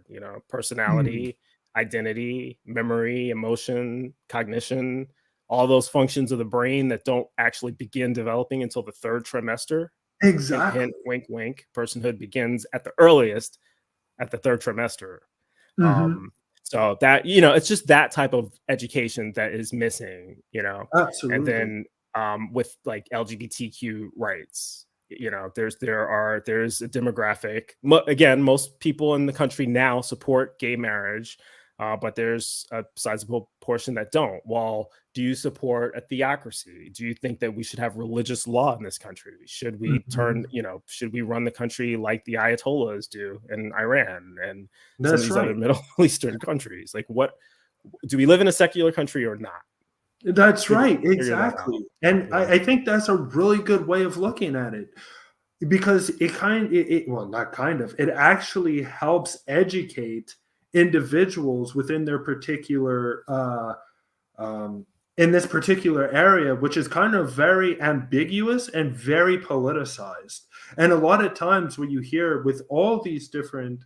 Personality, identity, memory, emotion, cognition, all those functions of the brain that don't actually begin developing until the third trimester. Exactly. Hint, wink, wink. Personhood begins at the earliest at the third trimester. So that, it's just that type of education that is missing, Absolutely. And then with like LGBTQ rights, there's a demographic. Again, most people in the country now support gay marriage, but there's a sizable portion that don't. Well, do you support a theocracy? Do you think that we should have religious law in this country? Should we should we run the country like the Ayatollahs do in Iran and some of these other Middle Eastern countries? Like, what do we live in a secular country or not? That's right. Exactly. And I think that's a really good way of looking at it, because it actually helps educate individuals within their particular in this particular area, which is kind of very ambiguous and very politicized. And a lot of times when you hear with all these different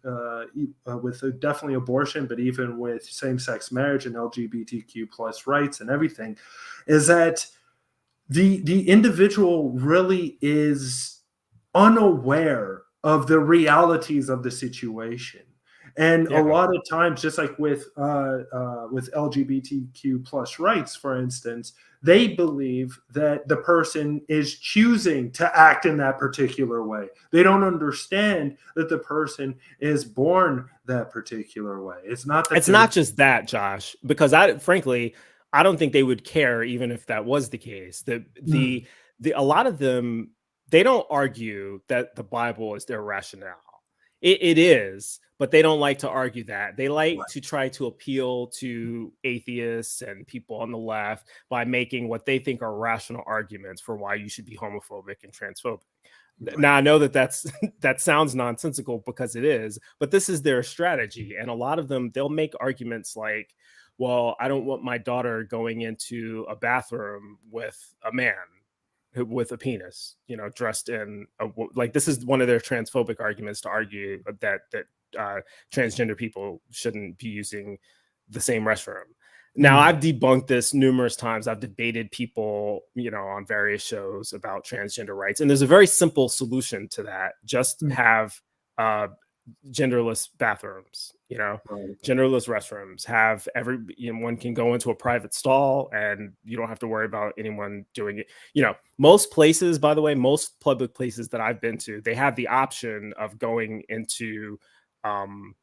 with definitely abortion, but even with same-sex marriage and LGBTQ plus rights and everything, is that the individual really is unaware of the realities of the situation. And a lot of times, just like with LGBTQ plus rights, for instance, they believe that the person is choosing to act in that particular way. They don't understand that the person is born that particular way. It's not just that, Josh, because frankly, I don't think they would care even if that was the case. A lot of them, they don't argue that the Bible is their rationale. It is, but they don't like to argue that. They like to try to appeal to atheists and people on the left by making what they think are rational arguments for why you should be homophobic and transphobic. Now, I know that sounds nonsensical, because it is, but this is their strategy. And a lot of them, they'll make arguments like, well, I don't want my daughter going into a bathroom with a man with a penis, dressed in like, this is one of their transphobic arguments, to argue that transgender people shouldn't be using the same restroom. Now, I've debunked this numerous times. I've debated people, on various shows about transgender rights, and there's a very simple solution to that. Just have genderless bathrooms, genderless restrooms. Have everyone can go into a private stall, and you don't have to worry about anyone doing it. Most places, by the way, most public places that I've been to, they have the option of going into, the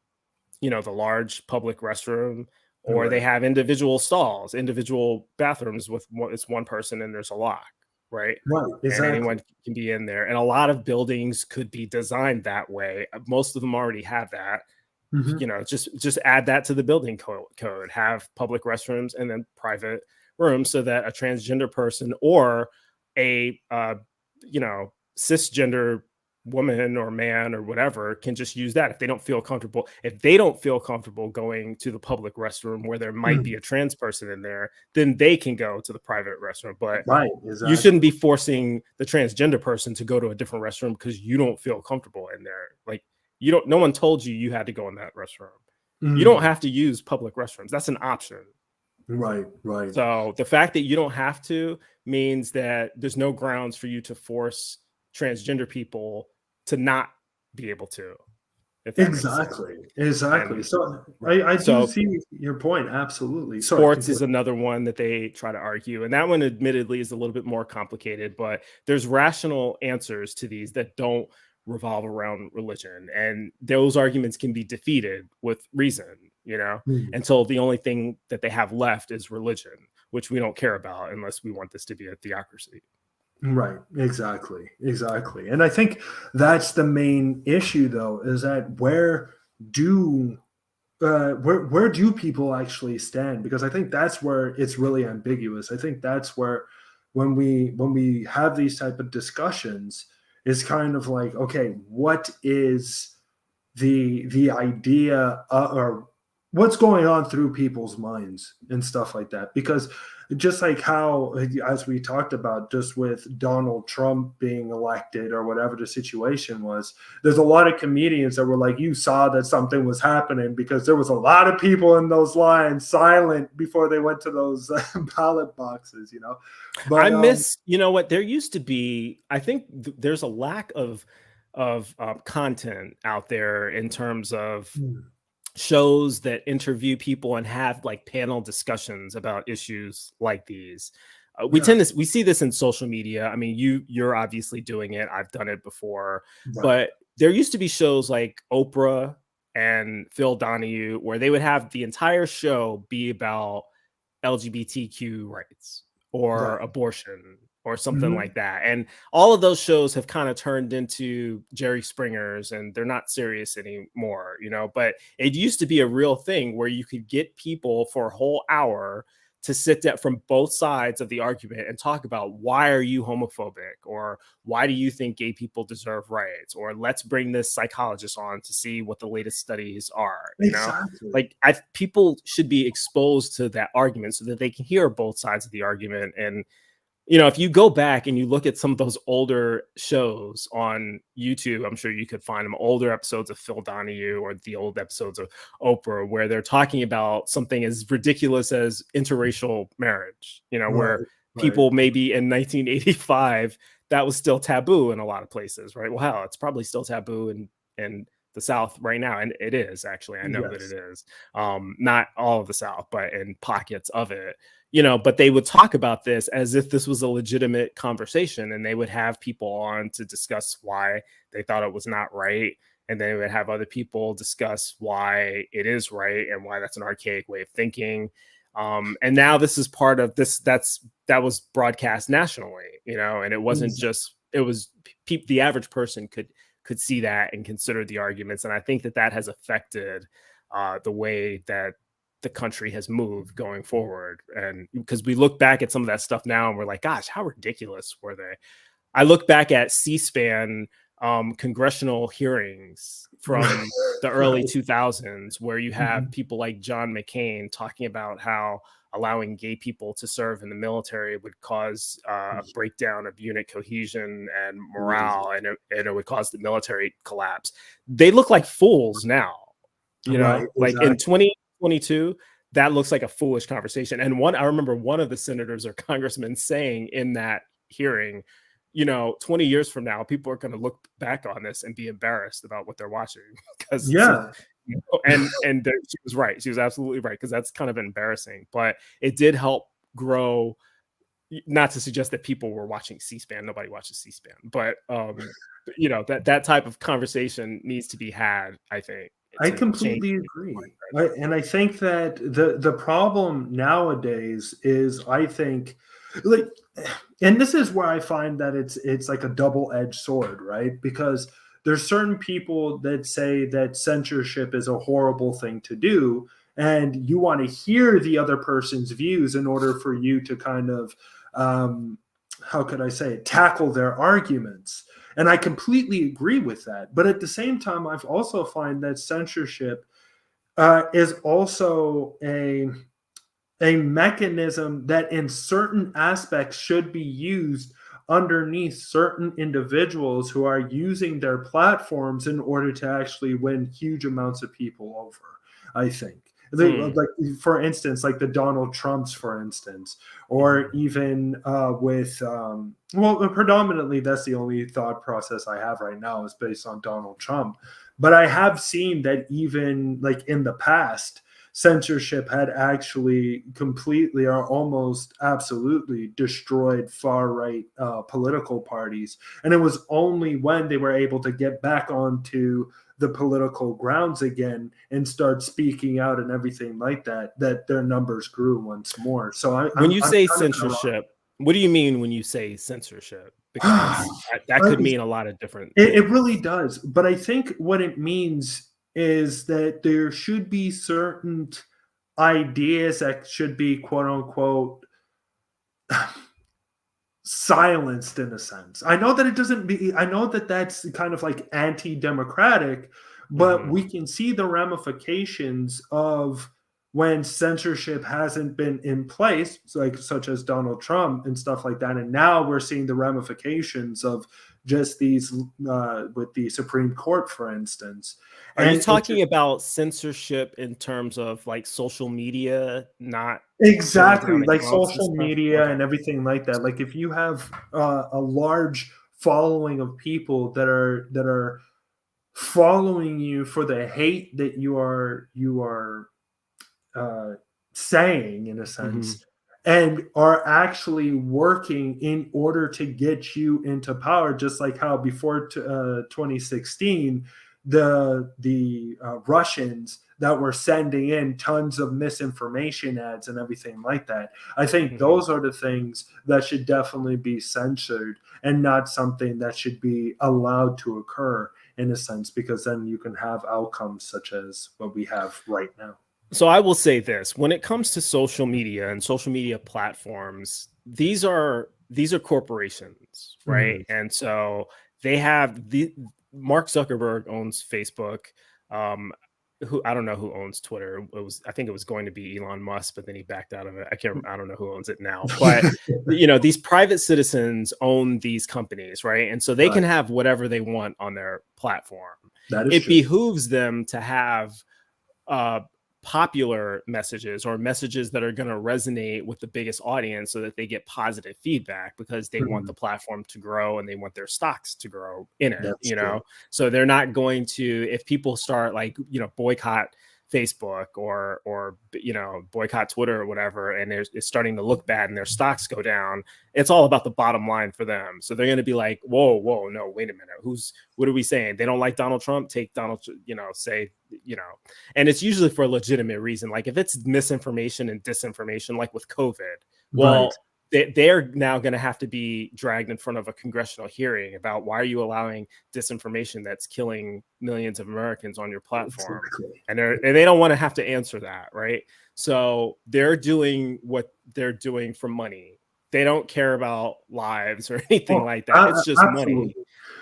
large public restroom, or they have individual stalls, individual bathrooms with it's one person and there's a lock. Right. Exactly. And anyone can be in there. And a lot of buildings could be designed that way. Most of them already have that. Just add that to the building code. Have public restrooms and then private rooms, so that a transgender person or a cisgender woman or man or whatever can just use that if they don't feel comfortable. If they don't feel comfortable going to the public restroom where there might be a trans person in there, then they can go to the private restroom. But you shouldn't be forcing the transgender person to go to a different restroom because you don't feel comfortable in there. Like, no one told you had to go in that restroom. You don't have to use public restrooms. That's an option. Right, right. So the fact that you don't have to means that there's no grounds for you to force transgender people to not be able to, if that makes sense. Exactly, exactly. And So right. I do So see your point. Absolutely. Sorry, sports continue. is another one that they try to argue. And that one admittedly is a little bit more complicated, but there's rational answers to these that don't revolve around religion. And those arguments can be defeated with reason, Mm. until the only thing that they have left is religion, which we don't care about unless we want this to be a theocracy. Right, exactly, exactly. And I think that's the main issue, though, is that do where do people actually stand? Because I think that's where it's really ambiguous. I think that's where when we have these type of discussions, is kind of like, okay, what is the idea, or what's going on through people's minds and stuff like that? Because just like how, as we talked about, just with Donald Trump being elected or whatever the situation was, there's a lot of comedians that were like, you saw that something was happening because there was a lot of people in those lines silent before they went to those ballot boxes, I but miss, what there used to be. I think there's a lack of content out there in terms of shows that interview people and have like panel discussions about issues like these. yeah, We see this in social media. I mean, you're obviously doing it. I've done it before, right, but there used to be shows like Oprah and Phil Donahue where they would have the entire show be about LGBTQ rights or right. abortion or something Mhm. like that. And all of those shows have kind of turned into Jerry Springers and they're not serious anymore, but it used to be a real thing where you could get people for a whole hour to sit down from both sides of the argument and talk about why are you homophobic, or why do you think gay people deserve rights, or let's bring this psychologist on to see what the latest studies are. Exactly. Like people should be exposed to that argument so that they can hear both sides of the argument. And if you go back and you look at some of those older shows on YouTube, I'm sure you could find them older episodes of Phil Donahue or the old episodes of Oprah where they're talking about something as ridiculous as interracial marriage, Right, where right. people maybe in 1985 that was still taboo in a lot of places, right? Well, hell, it's probably still taboo in the South right now, and it is actually. I know that it Yes. is. Not all of the South, but in pockets of it. But they would talk about this as if this was a legitimate conversation, and they would have people on to discuss why they thought it was not right. And then they would have other people discuss why it is right and why that's an archaic way of thinking. And now this is part of this. That was broadcast nationally, and it wasn't just, it was the average person could see that and consider the arguments. And I think that has affected the way that the country has moved going forward. And because we look back at some of that stuff now and we're like, gosh, how ridiculous were they? I look back at C-SPAN congressional hearings from the early Right. 2000s, where you have Mhm. people like John McCain talking about how allowing gay people to serve in the military would cause a breakdown of unit cohesion and Crazy. morale, and it would cause the military collapse. They look like fools now, Right, like in exactly. 2022, that looks like a foolish conversation. And I remember one of the senators or congressmen saying in that hearing, 20 years from now, people are going to look back on this and be embarrassed about what they're watching because this is, Yeah, she was right. She was absolutely right, because that's kind of embarrassing, but it did help grow. Not to suggest that people were watching C-SPAN. Nobody watches C-SPAN, but that type of conversation needs to be had, I think, I to change completely the agree. mindset. And I think that the problem nowadays is, I think, like, and this is where I find that it's like a double-edged sword, right? Because there's certain people that say that censorship is a horrible thing to do, and you want to hear the other person's views in order for you to kind of, how could I say it, tackle their arguments. And I completely agree with that. But at the same time, I've also find that censorship is also a mechanism that in certain aspects should be used underneath certain individuals who are using their platforms in order to actually win huge amounts of people over, I think. Like, for instance, like the Donald Trumps, for instance, or even with, well, predominantly that's the only thought process I have right now is based on Donald Trump. But I have seen that even like in the past, censorship had actually completely or almost absolutely destroyed far-right political parties. And it was only when they were able to get back onto the political grounds again and start speaking out and everything like that, that their numbers grew once more. So when you say censorship, what do you mean when you say censorship? Because that could mean a lot of different things. It really does. But I think what it means is that there should be certain ideas that should be quote unquote silenced in a sense. I know that it doesn't be, I know that that's kind of like anti-democratic, but we can see the ramifications of when censorship hasn't been in place, like such as Donald Trump and stuff like that. And now we're seeing the ramifications of just these with the Supreme Court, for instance. Are you talking about censorship in terms of like social media, not exactly like social media and everything like that? Like if you have a large following of people that are following you for the hate that you are saying, in a sense, and are actually working in order to get you into power, just like how before 2016 the Russians that were sending in tons of misinformation ads and everything like that. I think those are the things that should definitely be censored and not something that should be allowed to occur, in a sense, because then you can have outcomes such as what we have right now. So I will say this: when it comes to social media and social media platforms, these are corporations, right? And so they have Mark Zuckerberg owns Facebook. Who I don't know who owns Twitter. I think it was going to be Elon Musk, but then he backed out of it. I don't know who owns it now. But these private citizens own these companies, right? And so they can have whatever they want on their platform. It behooves them to have popular messages or messages that are going to resonate with the biggest audience so that they get positive feedback, because they want the platform to grow and they want their stocks to grow in it. So they're not going to, if people start like boycott Facebook or boycott Twitter or whatever, and it's starting to look bad and their stocks go down, it's all about the bottom line for them. So they're going to be like, whoa, no, wait a minute, what are we saying? They don't like Donald Trump, take Donald, and it's usually for a legitimate reason. Like if it's misinformation and disinformation, like with COVID, well, they're now going to have to be dragged in front of a congressional hearing about why are you allowing disinformation that's killing millions of Americans on your platform. And they don't want to have to answer that, right? So they're doing what they're doing for money. They don't care about lives or anything like that. It's just money.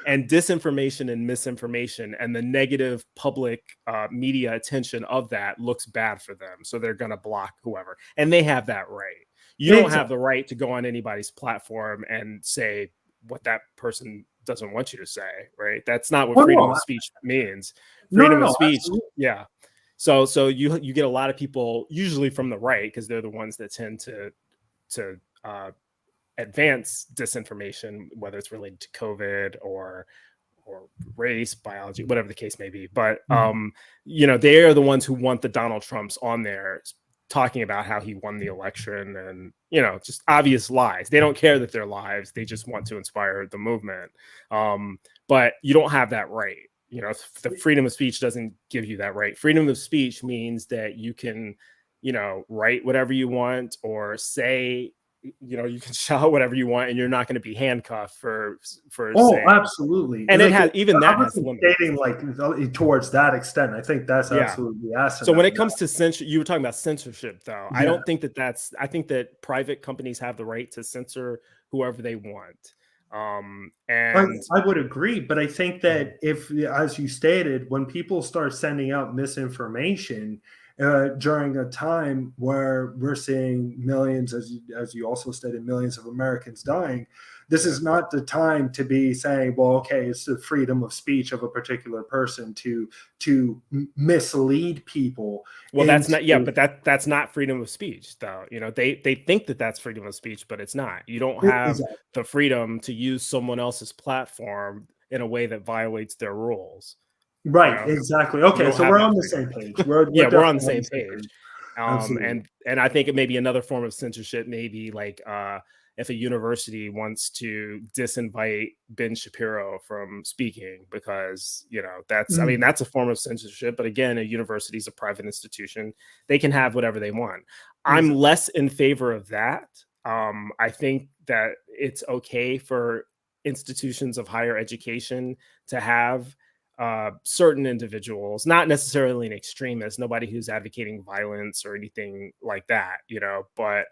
And disinformation and misinformation and the negative public media attention of that looks bad for them. So they're going to block whoever. And they have that right. You don't have the right to go on anybody's platform and say what that person doesn't want you to say, right? That's not what freedom of speech means. Freedom of speech, absolutely. So you get a lot of people, usually from the right, because they're the ones that tend to advance disinformation, whether it's related to COVID or race, biology, whatever the case may be. But they are the ones who want the Donald Trumps on there talking about how he won the election and just obvious lies. They don't care that they're lies. They just want to inspire the movement. But you don't have that right. The freedom of speech doesn't give you that right. Freedom of speech means that you can write whatever you want or say, you can shout whatever you want, and you're not going to be handcuffed for saying. Absolutely. And it has even that has limits. Like towards that extent, I think that's absolutely awesome. So when it comes to censor, you were talking about censorship, though. I don't think I think that private companies have the right to censor whoever they want. And I would agree, but I think that if, as you stated, when people start sending out misinformation during a time where we're seeing millions, as you also stated, millions of Americans dying, This is not the time to be saying, well, okay, it's the freedom of speech of a particular person to mislead people. Well, that's not, but that's not freedom of speech, though. They think that that's freedom of speech, but it's not. You don't have the freedom to use someone else's platform in a way that violates their rules. Right, exactly. Okay, so we're on the same page. We're on the same page. And I think it may be another form of censorship, maybe like if a university wants to disinvite Ben Shapiro from speaking because, that's, I mean, that's a form of censorship. But again, a university is a private institution. They can have whatever they want. I'm less in favor of that. I think that it's okay for institutions of higher education to have certain individuals, not necessarily an extremist, nobody who's advocating violence or anything like that, but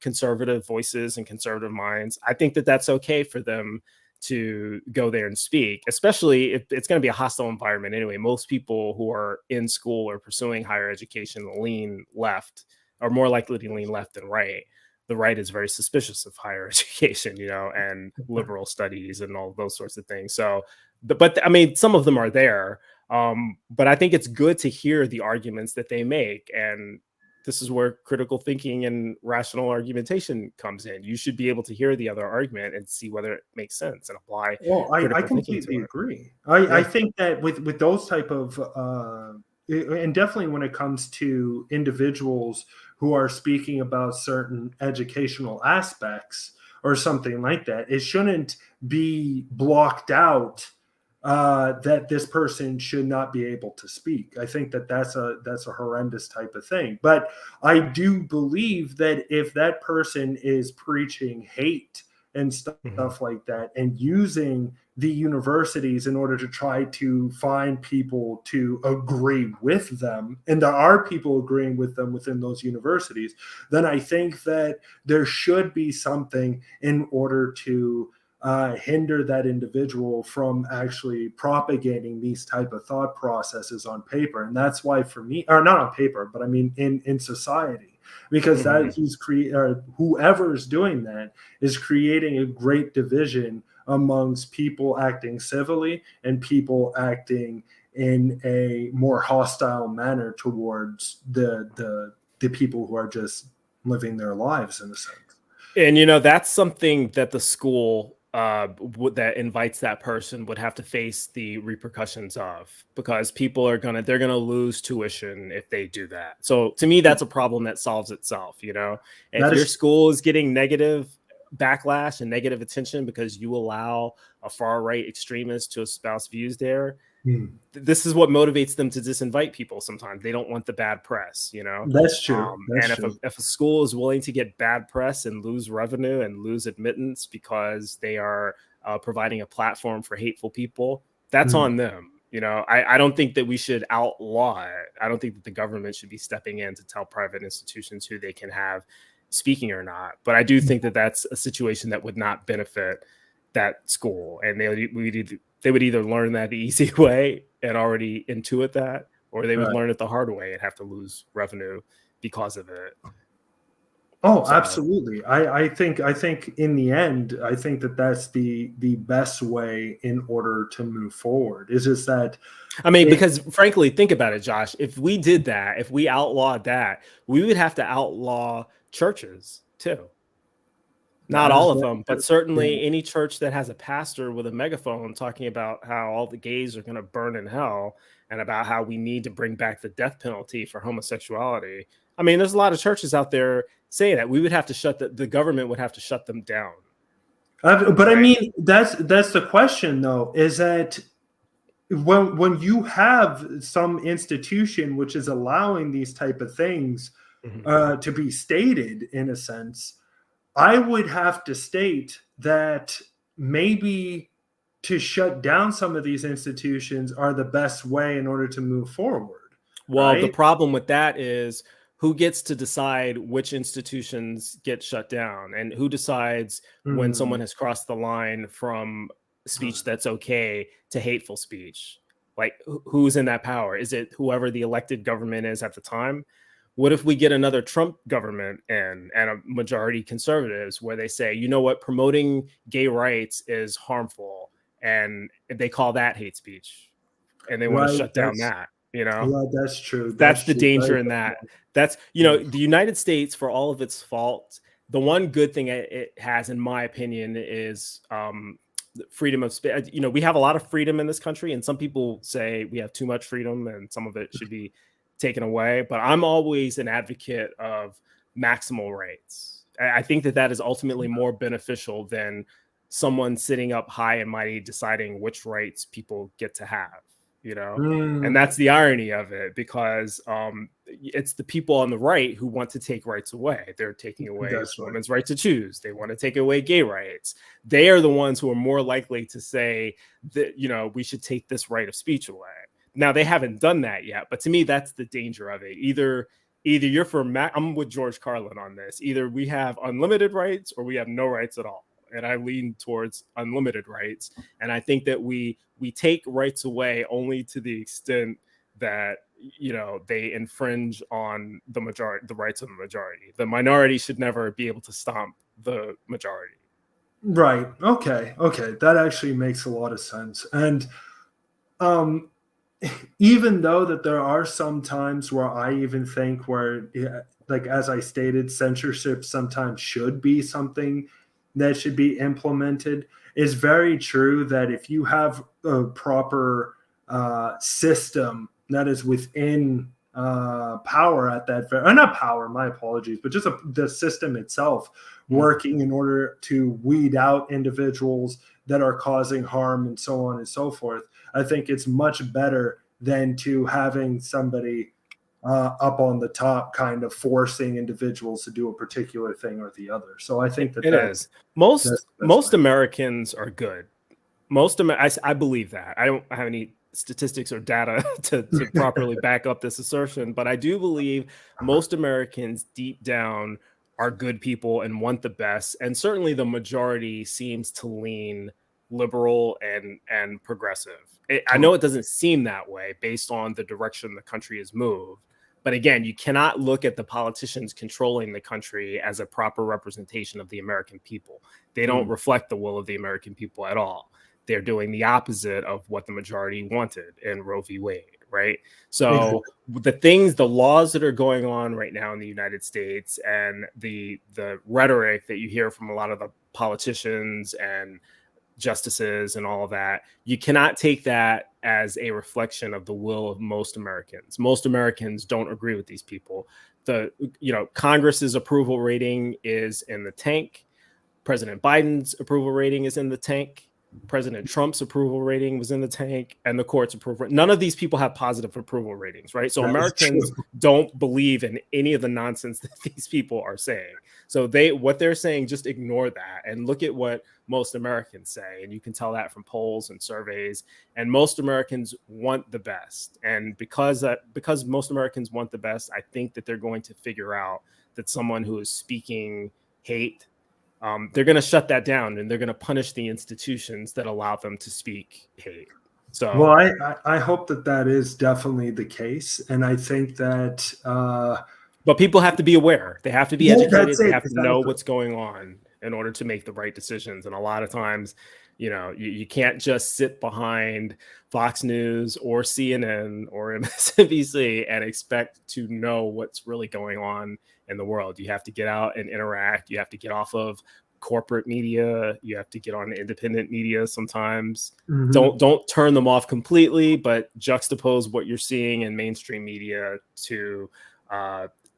conservative voices and conservative minds. I think that that's okay for them to go there and speak, especially if it's going to be a hostile environment anyway. Most people who are in school or pursuing higher education lean left, are more likely to lean left than right. The right is very suspicious of higher education, and liberal studies and all those sorts of things. So, but I mean, some of them are there. But I think it's good to hear the arguments that they make. And this is where critical thinking and rational argumentation comes in. You should be able to hear the other argument and see whether it makes sense and apply. Well, I completely agree. I think that with those type of, and definitely when it comes to individuals who are speaking about certain educational aspects or something like that, it shouldn't be blocked out that this person should not be able to speak. I think that that's a horrendous type of thing. But I do believe that if that person is preaching hate and stuff like that and using the universities in order to try to find people to agree with them, and there are people agreeing with them within those universities, then I think that there should be something in order to hinder that individual from actually propagating these type of thought processes on paper. And that's why for me, or not on paper, but I mean in society, because that whoever's doing that is creating a great division amongst people acting civilly and people acting in a more hostile manner towards the people who are just living their lives in a sense. And that's something that the school that invites that person would have to face the repercussions of, because people are they're gonna lose tuition if they do that. So to me, that's a problem that solves itself. If your school is getting negative backlash and negative attention because you allow a far right extremist to espouse views there, this is what motivates them to disinvite people. Sometimes they don't want the bad press, That's true. If a school is willing to get bad press and lose revenue and lose admittance because they are providing a platform for hateful people, that's on them. I don't think that we should outlaw it. I don't think that the government should be stepping in to tell private institutions who they can have speaking or not. But I do think that that's a situation that would not benefit that school, and they would either learn that the easy way and already intuit that, or they would learn it the hard way and have to lose revenue because of it. Oh, so, absolutely. I think in the end, I think that that's the best way in order to move forward. Is just that, because frankly, think about it, Josh. If we did that, if we outlawed that, we would have to outlaw churches too. Not all of them, but certainly any church that has a pastor with a megaphone talking about how all the gays are going to burn in hell and about how we need to bring back the death penalty for homosexuality. I mean, there's a lot of churches out there saying that. We would have to the government would have to shut them down. But right? I mean, that's the question though, is that when you have some institution which is allowing these type of things to be stated in a sense, I would have to state that maybe to shut down some of these institutions are the best way in order to move forward. Well, right? The problem with that is who gets to decide which institutions get shut down, and who decides when someone has crossed the line from speech that's okay to hateful speech. Like, who's in that power? Is it whoever the elected government is at the time? What if we get another Trump government and a majority conservatives where they say, you know what, promoting gay rights is harmful, and they call that hate speech, and they want to Right. shut down that, Yeah, that's true. That's That's the true. danger Very in good that. point. That's, the United States, for all of its faults, the one good thing it has, in my opinion, is freedom of speech. We have a lot of freedom in this country, and some people say we have too much freedom and some of it should be taken away. But I'm always an advocate of maximal rights. I think that is ultimately more beneficial than someone sitting up high and mighty deciding which rights people get to have. And that's the irony of it, because it's the people on the right who want to take rights away. They're taking away women's right to choose. They want to take away gay rights. They are the ones who are more likely to say that, we should take this right of speech away. Now, they haven't done that yet, but to me, that's the danger of it. Either you're for I'm with George Carlin on this. Either we have unlimited rights or we have no rights at all. And I lean towards unlimited rights. And I think that we take rights away only to the extent that they infringe on the rights of the majority. The minority should never be able to stomp the majority. Right. Okay. That actually makes a lot of sense. And even though that there are some times where I even think where, like, as I stated, censorship sometimes should be something that should be implemented, is very true that if you have a proper system that is within power at that, not power, my apologies, but just the system itself working in order to weed out individuals that are causing harm and so on and so forth, I think it's much better than to having somebody up on the top kind of forcing individuals to do a particular thing or the other. So I think that is. Most Americans are good. I believe that. I don't have any statistics or data to properly back up this assertion, but I do believe most Americans deep down are good people and want the best. And certainly the majority seems to lean liberal and progressive. I know it doesn't seem that way based on the direction the country has moved. But again, you cannot look at the politicians controlling the country as a proper representation of the American people. They don't reflect the will of the American people at all. They're doing the opposite of what the majority wanted in Roe v. Wade, right? So the laws that are going on right now in the United States and the rhetoric that you hear from a lot of the politicians and justices and all of that, you cannot take that as a reflection of the will of most Americans. Most Americans don't agree with these people. Congress's approval rating is in the tank. President Biden's approval rating is in the tank. President Trump's approval rating was in the tank, and the court's approval. None of these people have positive approval ratings, right? So Americans don't believe in any of the nonsense that these people are saying. So what they're saying, just ignore that and look at what most Americans say. And you can tell that from polls and surveys. And most Americans want the best. And because most Americans want the best, I think that they're going to figure out that someone who is speaking hate, they're going to shut that down, and they're going to punish the institutions that allow them to speak hate. So, well, I hope that is definitely the case, and I think that. But people have to be aware. They have to be educated. They have to know what's going on in order to make the right decisions. And a lot of times, you can't just sit behind Fox News or CNN or MSNBC and expect to know what's really going on in the world. You have to get out and interact. You have to get off of corporate media. You have to get on independent media sometimes. Don't turn them off completely, but juxtapose what you're seeing in mainstream media to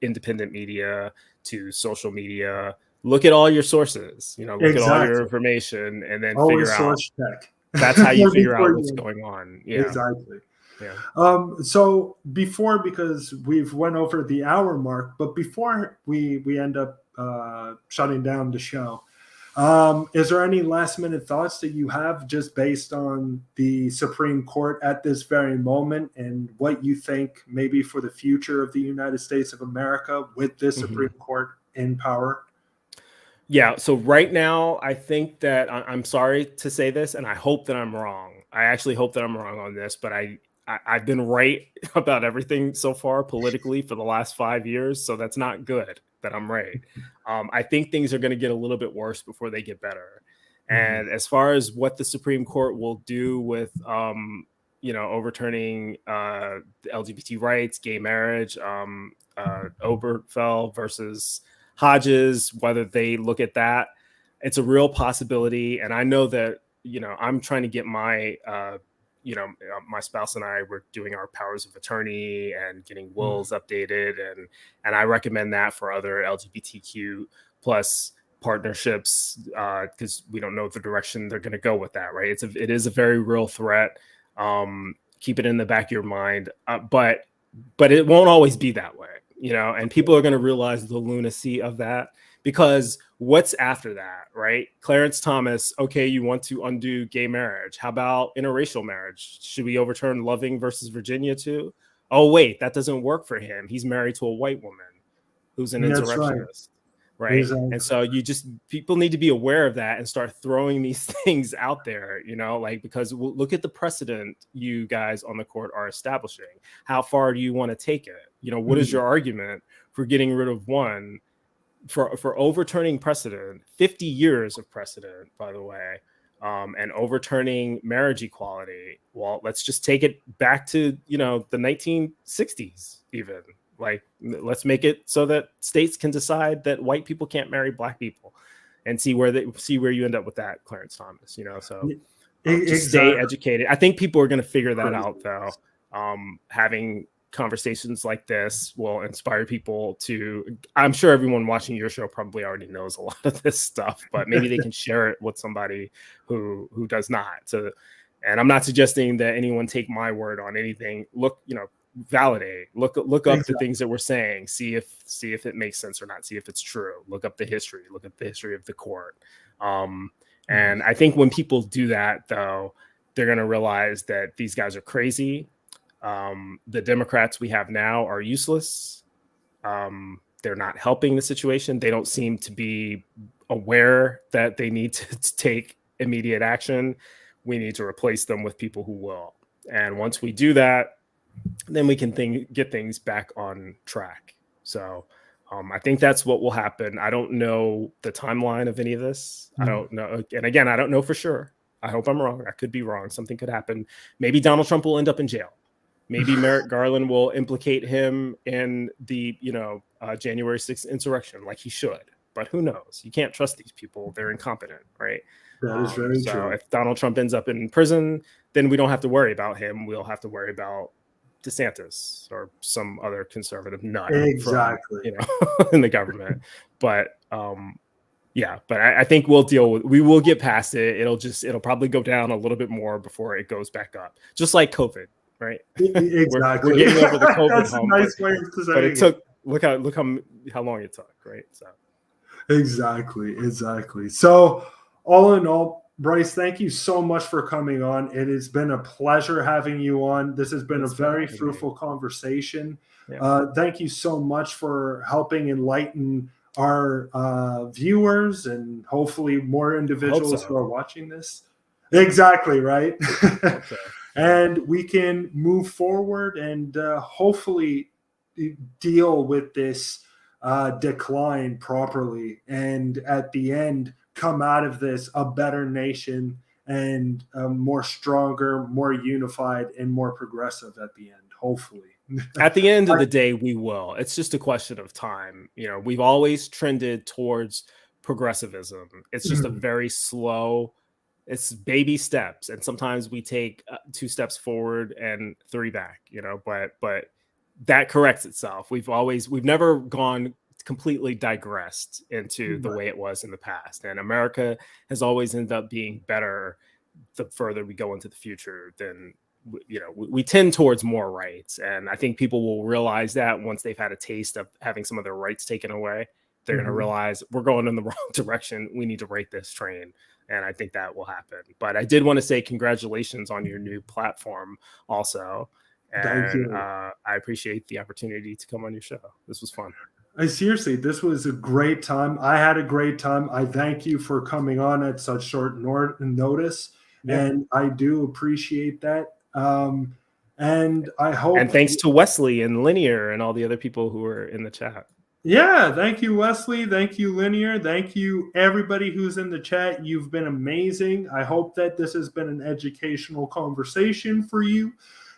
independent media, to social media. Look at all your sources, look at all your information, and then always figure out. Check. That's how you figure out what's going on. Yeah. Exactly. Yeah. So because we've went over the hour mark, but before we end up shutting down the show, is there any last minute thoughts that you have just based on the Supreme Court at this very moment and what you think maybe for the future of the United States of America with this Supreme Court in power? Yeah. So right now, I think that I'm sorry to say this, and I hope that I'm wrong. I actually hope that I'm wrong on this, but I've been right about everything so far politically for the last 5 years, so that's not good that I'm right. I think things are going to get a little bit worse before they get better. And as far as what the Supreme Court will do with, overturning LGBT rights, gay marriage, Obergefell versus Hodges, whether they look at that, it's a real possibility. And I know that, I'm trying to get my my spouse and I were doing our powers of attorney and getting wills updated, and I recommend that for other LGBTQ plus partnerships, because we don't know the direction they're going to go with that, right? It is a very real threat. Keep it in the back of your mind, but it won't always be that way, and people are going to realize the lunacy of that. Because what's after that, right? Clarence Thomas, okay, you want to undo gay marriage. How about interracial marriage? Should we overturn Loving versus Virginia too? Oh, wait, that doesn't work for him. He's married to a white woman who's an insurrectionist, right? Exactly. And so people need to be aware of that and start throwing these things out there, because look at the precedent you guys on the court are establishing. How far do you want to take it? What is your argument for getting rid of one? For overturning precedent, 50 years of precedent, by the way, and overturning marriage equality. Well, let's just take it back to, the 1960s even. Like, let's make it so that states can decide that white people can't marry black people, and see where you end up with that, Clarence Thomas, so just stay educated. I think people are going to figure that out, though. Having conversations like this will inspire people to, I'm sure everyone watching your show probably already knows a lot of this stuff, but maybe they can share it with somebody who does not. So, and I'm not suggesting that anyone take my word on anything. Look, validate, look up the things that we're saying, see if it makes sense or not, see if it's true, look up the history of the court. And I think when people do that, though, they're going to realize that these guys are crazy. The Democrats we have now are useless. They're not helping the situation. They don't seem to be aware that they need to take immediate action. We need to replace them with people who will. And once we do that, then we can get things back on track. So I think that's what will happen. I don't know the timeline of any of this. I don't know. And again, I don't know for sure. I hope I'm wrong. I could be wrong. Something could happen. Maybe Donald Trump will end up in jail. Maybe Merrick Garland will implicate him in the, January 6th insurrection, like he should. But who knows? You can't trust these people. They're incompetent, right? That is very true. So if Donald Trump ends up in prison, then we don't have to worry about him. We'll have to worry about DeSantis or some other conservative nut, exactly, from, in the government. But but I think we will get past it. It'll probably go down a little bit more before it goes back up, just like COVID, right? Exactly. we're getting over the COVID That's hump, a nice way of saying but it took. Look how long it took, right? So exactly. So all in all, Bryce, thank you so much for coming on. It has been a pleasure having you on. This has been a very fruitful conversation. Yeah. Thank you so much for helping enlighten our viewers and hopefully more individuals who are watching this. Exactly, right? And we can move forward and hopefully deal with this decline properly. And at the end, come out of this a better nation and more stronger, more unified, and more progressive at the end, hopefully. At the end of the day, we will. It's just a question of time. We've always trended towards progressivism. It's just a very slow, it's baby steps. And sometimes we take 2 steps forward and 3 back, but that corrects itself. We've never gone completely digressed into the way it was in the past. And America has always ended up being better the further we go into the future than, we tend towards more rights. And I think people will realize that once they've had a taste of having some of their rights taken away, they're going to realize we're going in the wrong direction. We need to right this train. And I think that will happen. But I did want to say congratulations on your new platform also. And thank you. I appreciate the opportunity to come on your show. This was fun. Seriously, this was a great time. I had a great time. I thank you for coming on at such short notice. Yeah. And I do appreciate that. And I hope. And thanks to Wesley and Linear and all the other people who were in the chat. Yeah, thank you, Wesley. Thank you, Linear. Thank you, everybody who's in the chat. You've been amazing. I hope that this has been an educational conversation for you,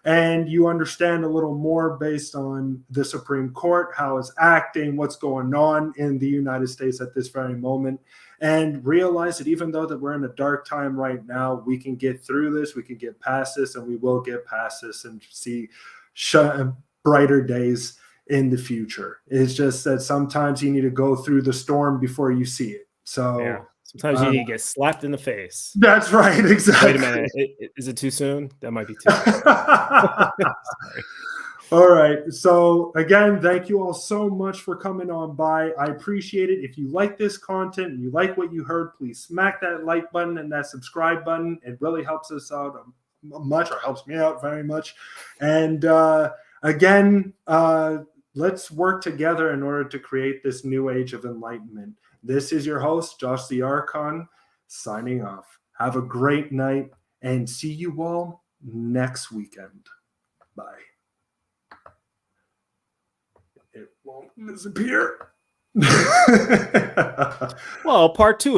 and you understand a little more based on the Supreme Court, how it's acting, what's going on in the United States at this very moment, and realize that even though that we're in a dark time right now, we can get through this, we can get past this, and we will get past this and see brighter days in the future. It's just that sometimes you need to go through the storm before you see it. So yeah. Sometimes you need to get slapped in the face. That's right, exactly. Wait a minute. Is it too soon? That might be too soon. Sorry. All right. So again, thank you all so much for coming on by. I appreciate it. If you like this content and you like what you heard, please smack that like button and that subscribe button. It really helps us out much, or helps me out very much. And again, let's work together in order to create this new age of enlightenment. This is your host, Josh the Archon, signing off. Have a great night and see you all next weekend. Bye. It won't disappear. Well, part 2 of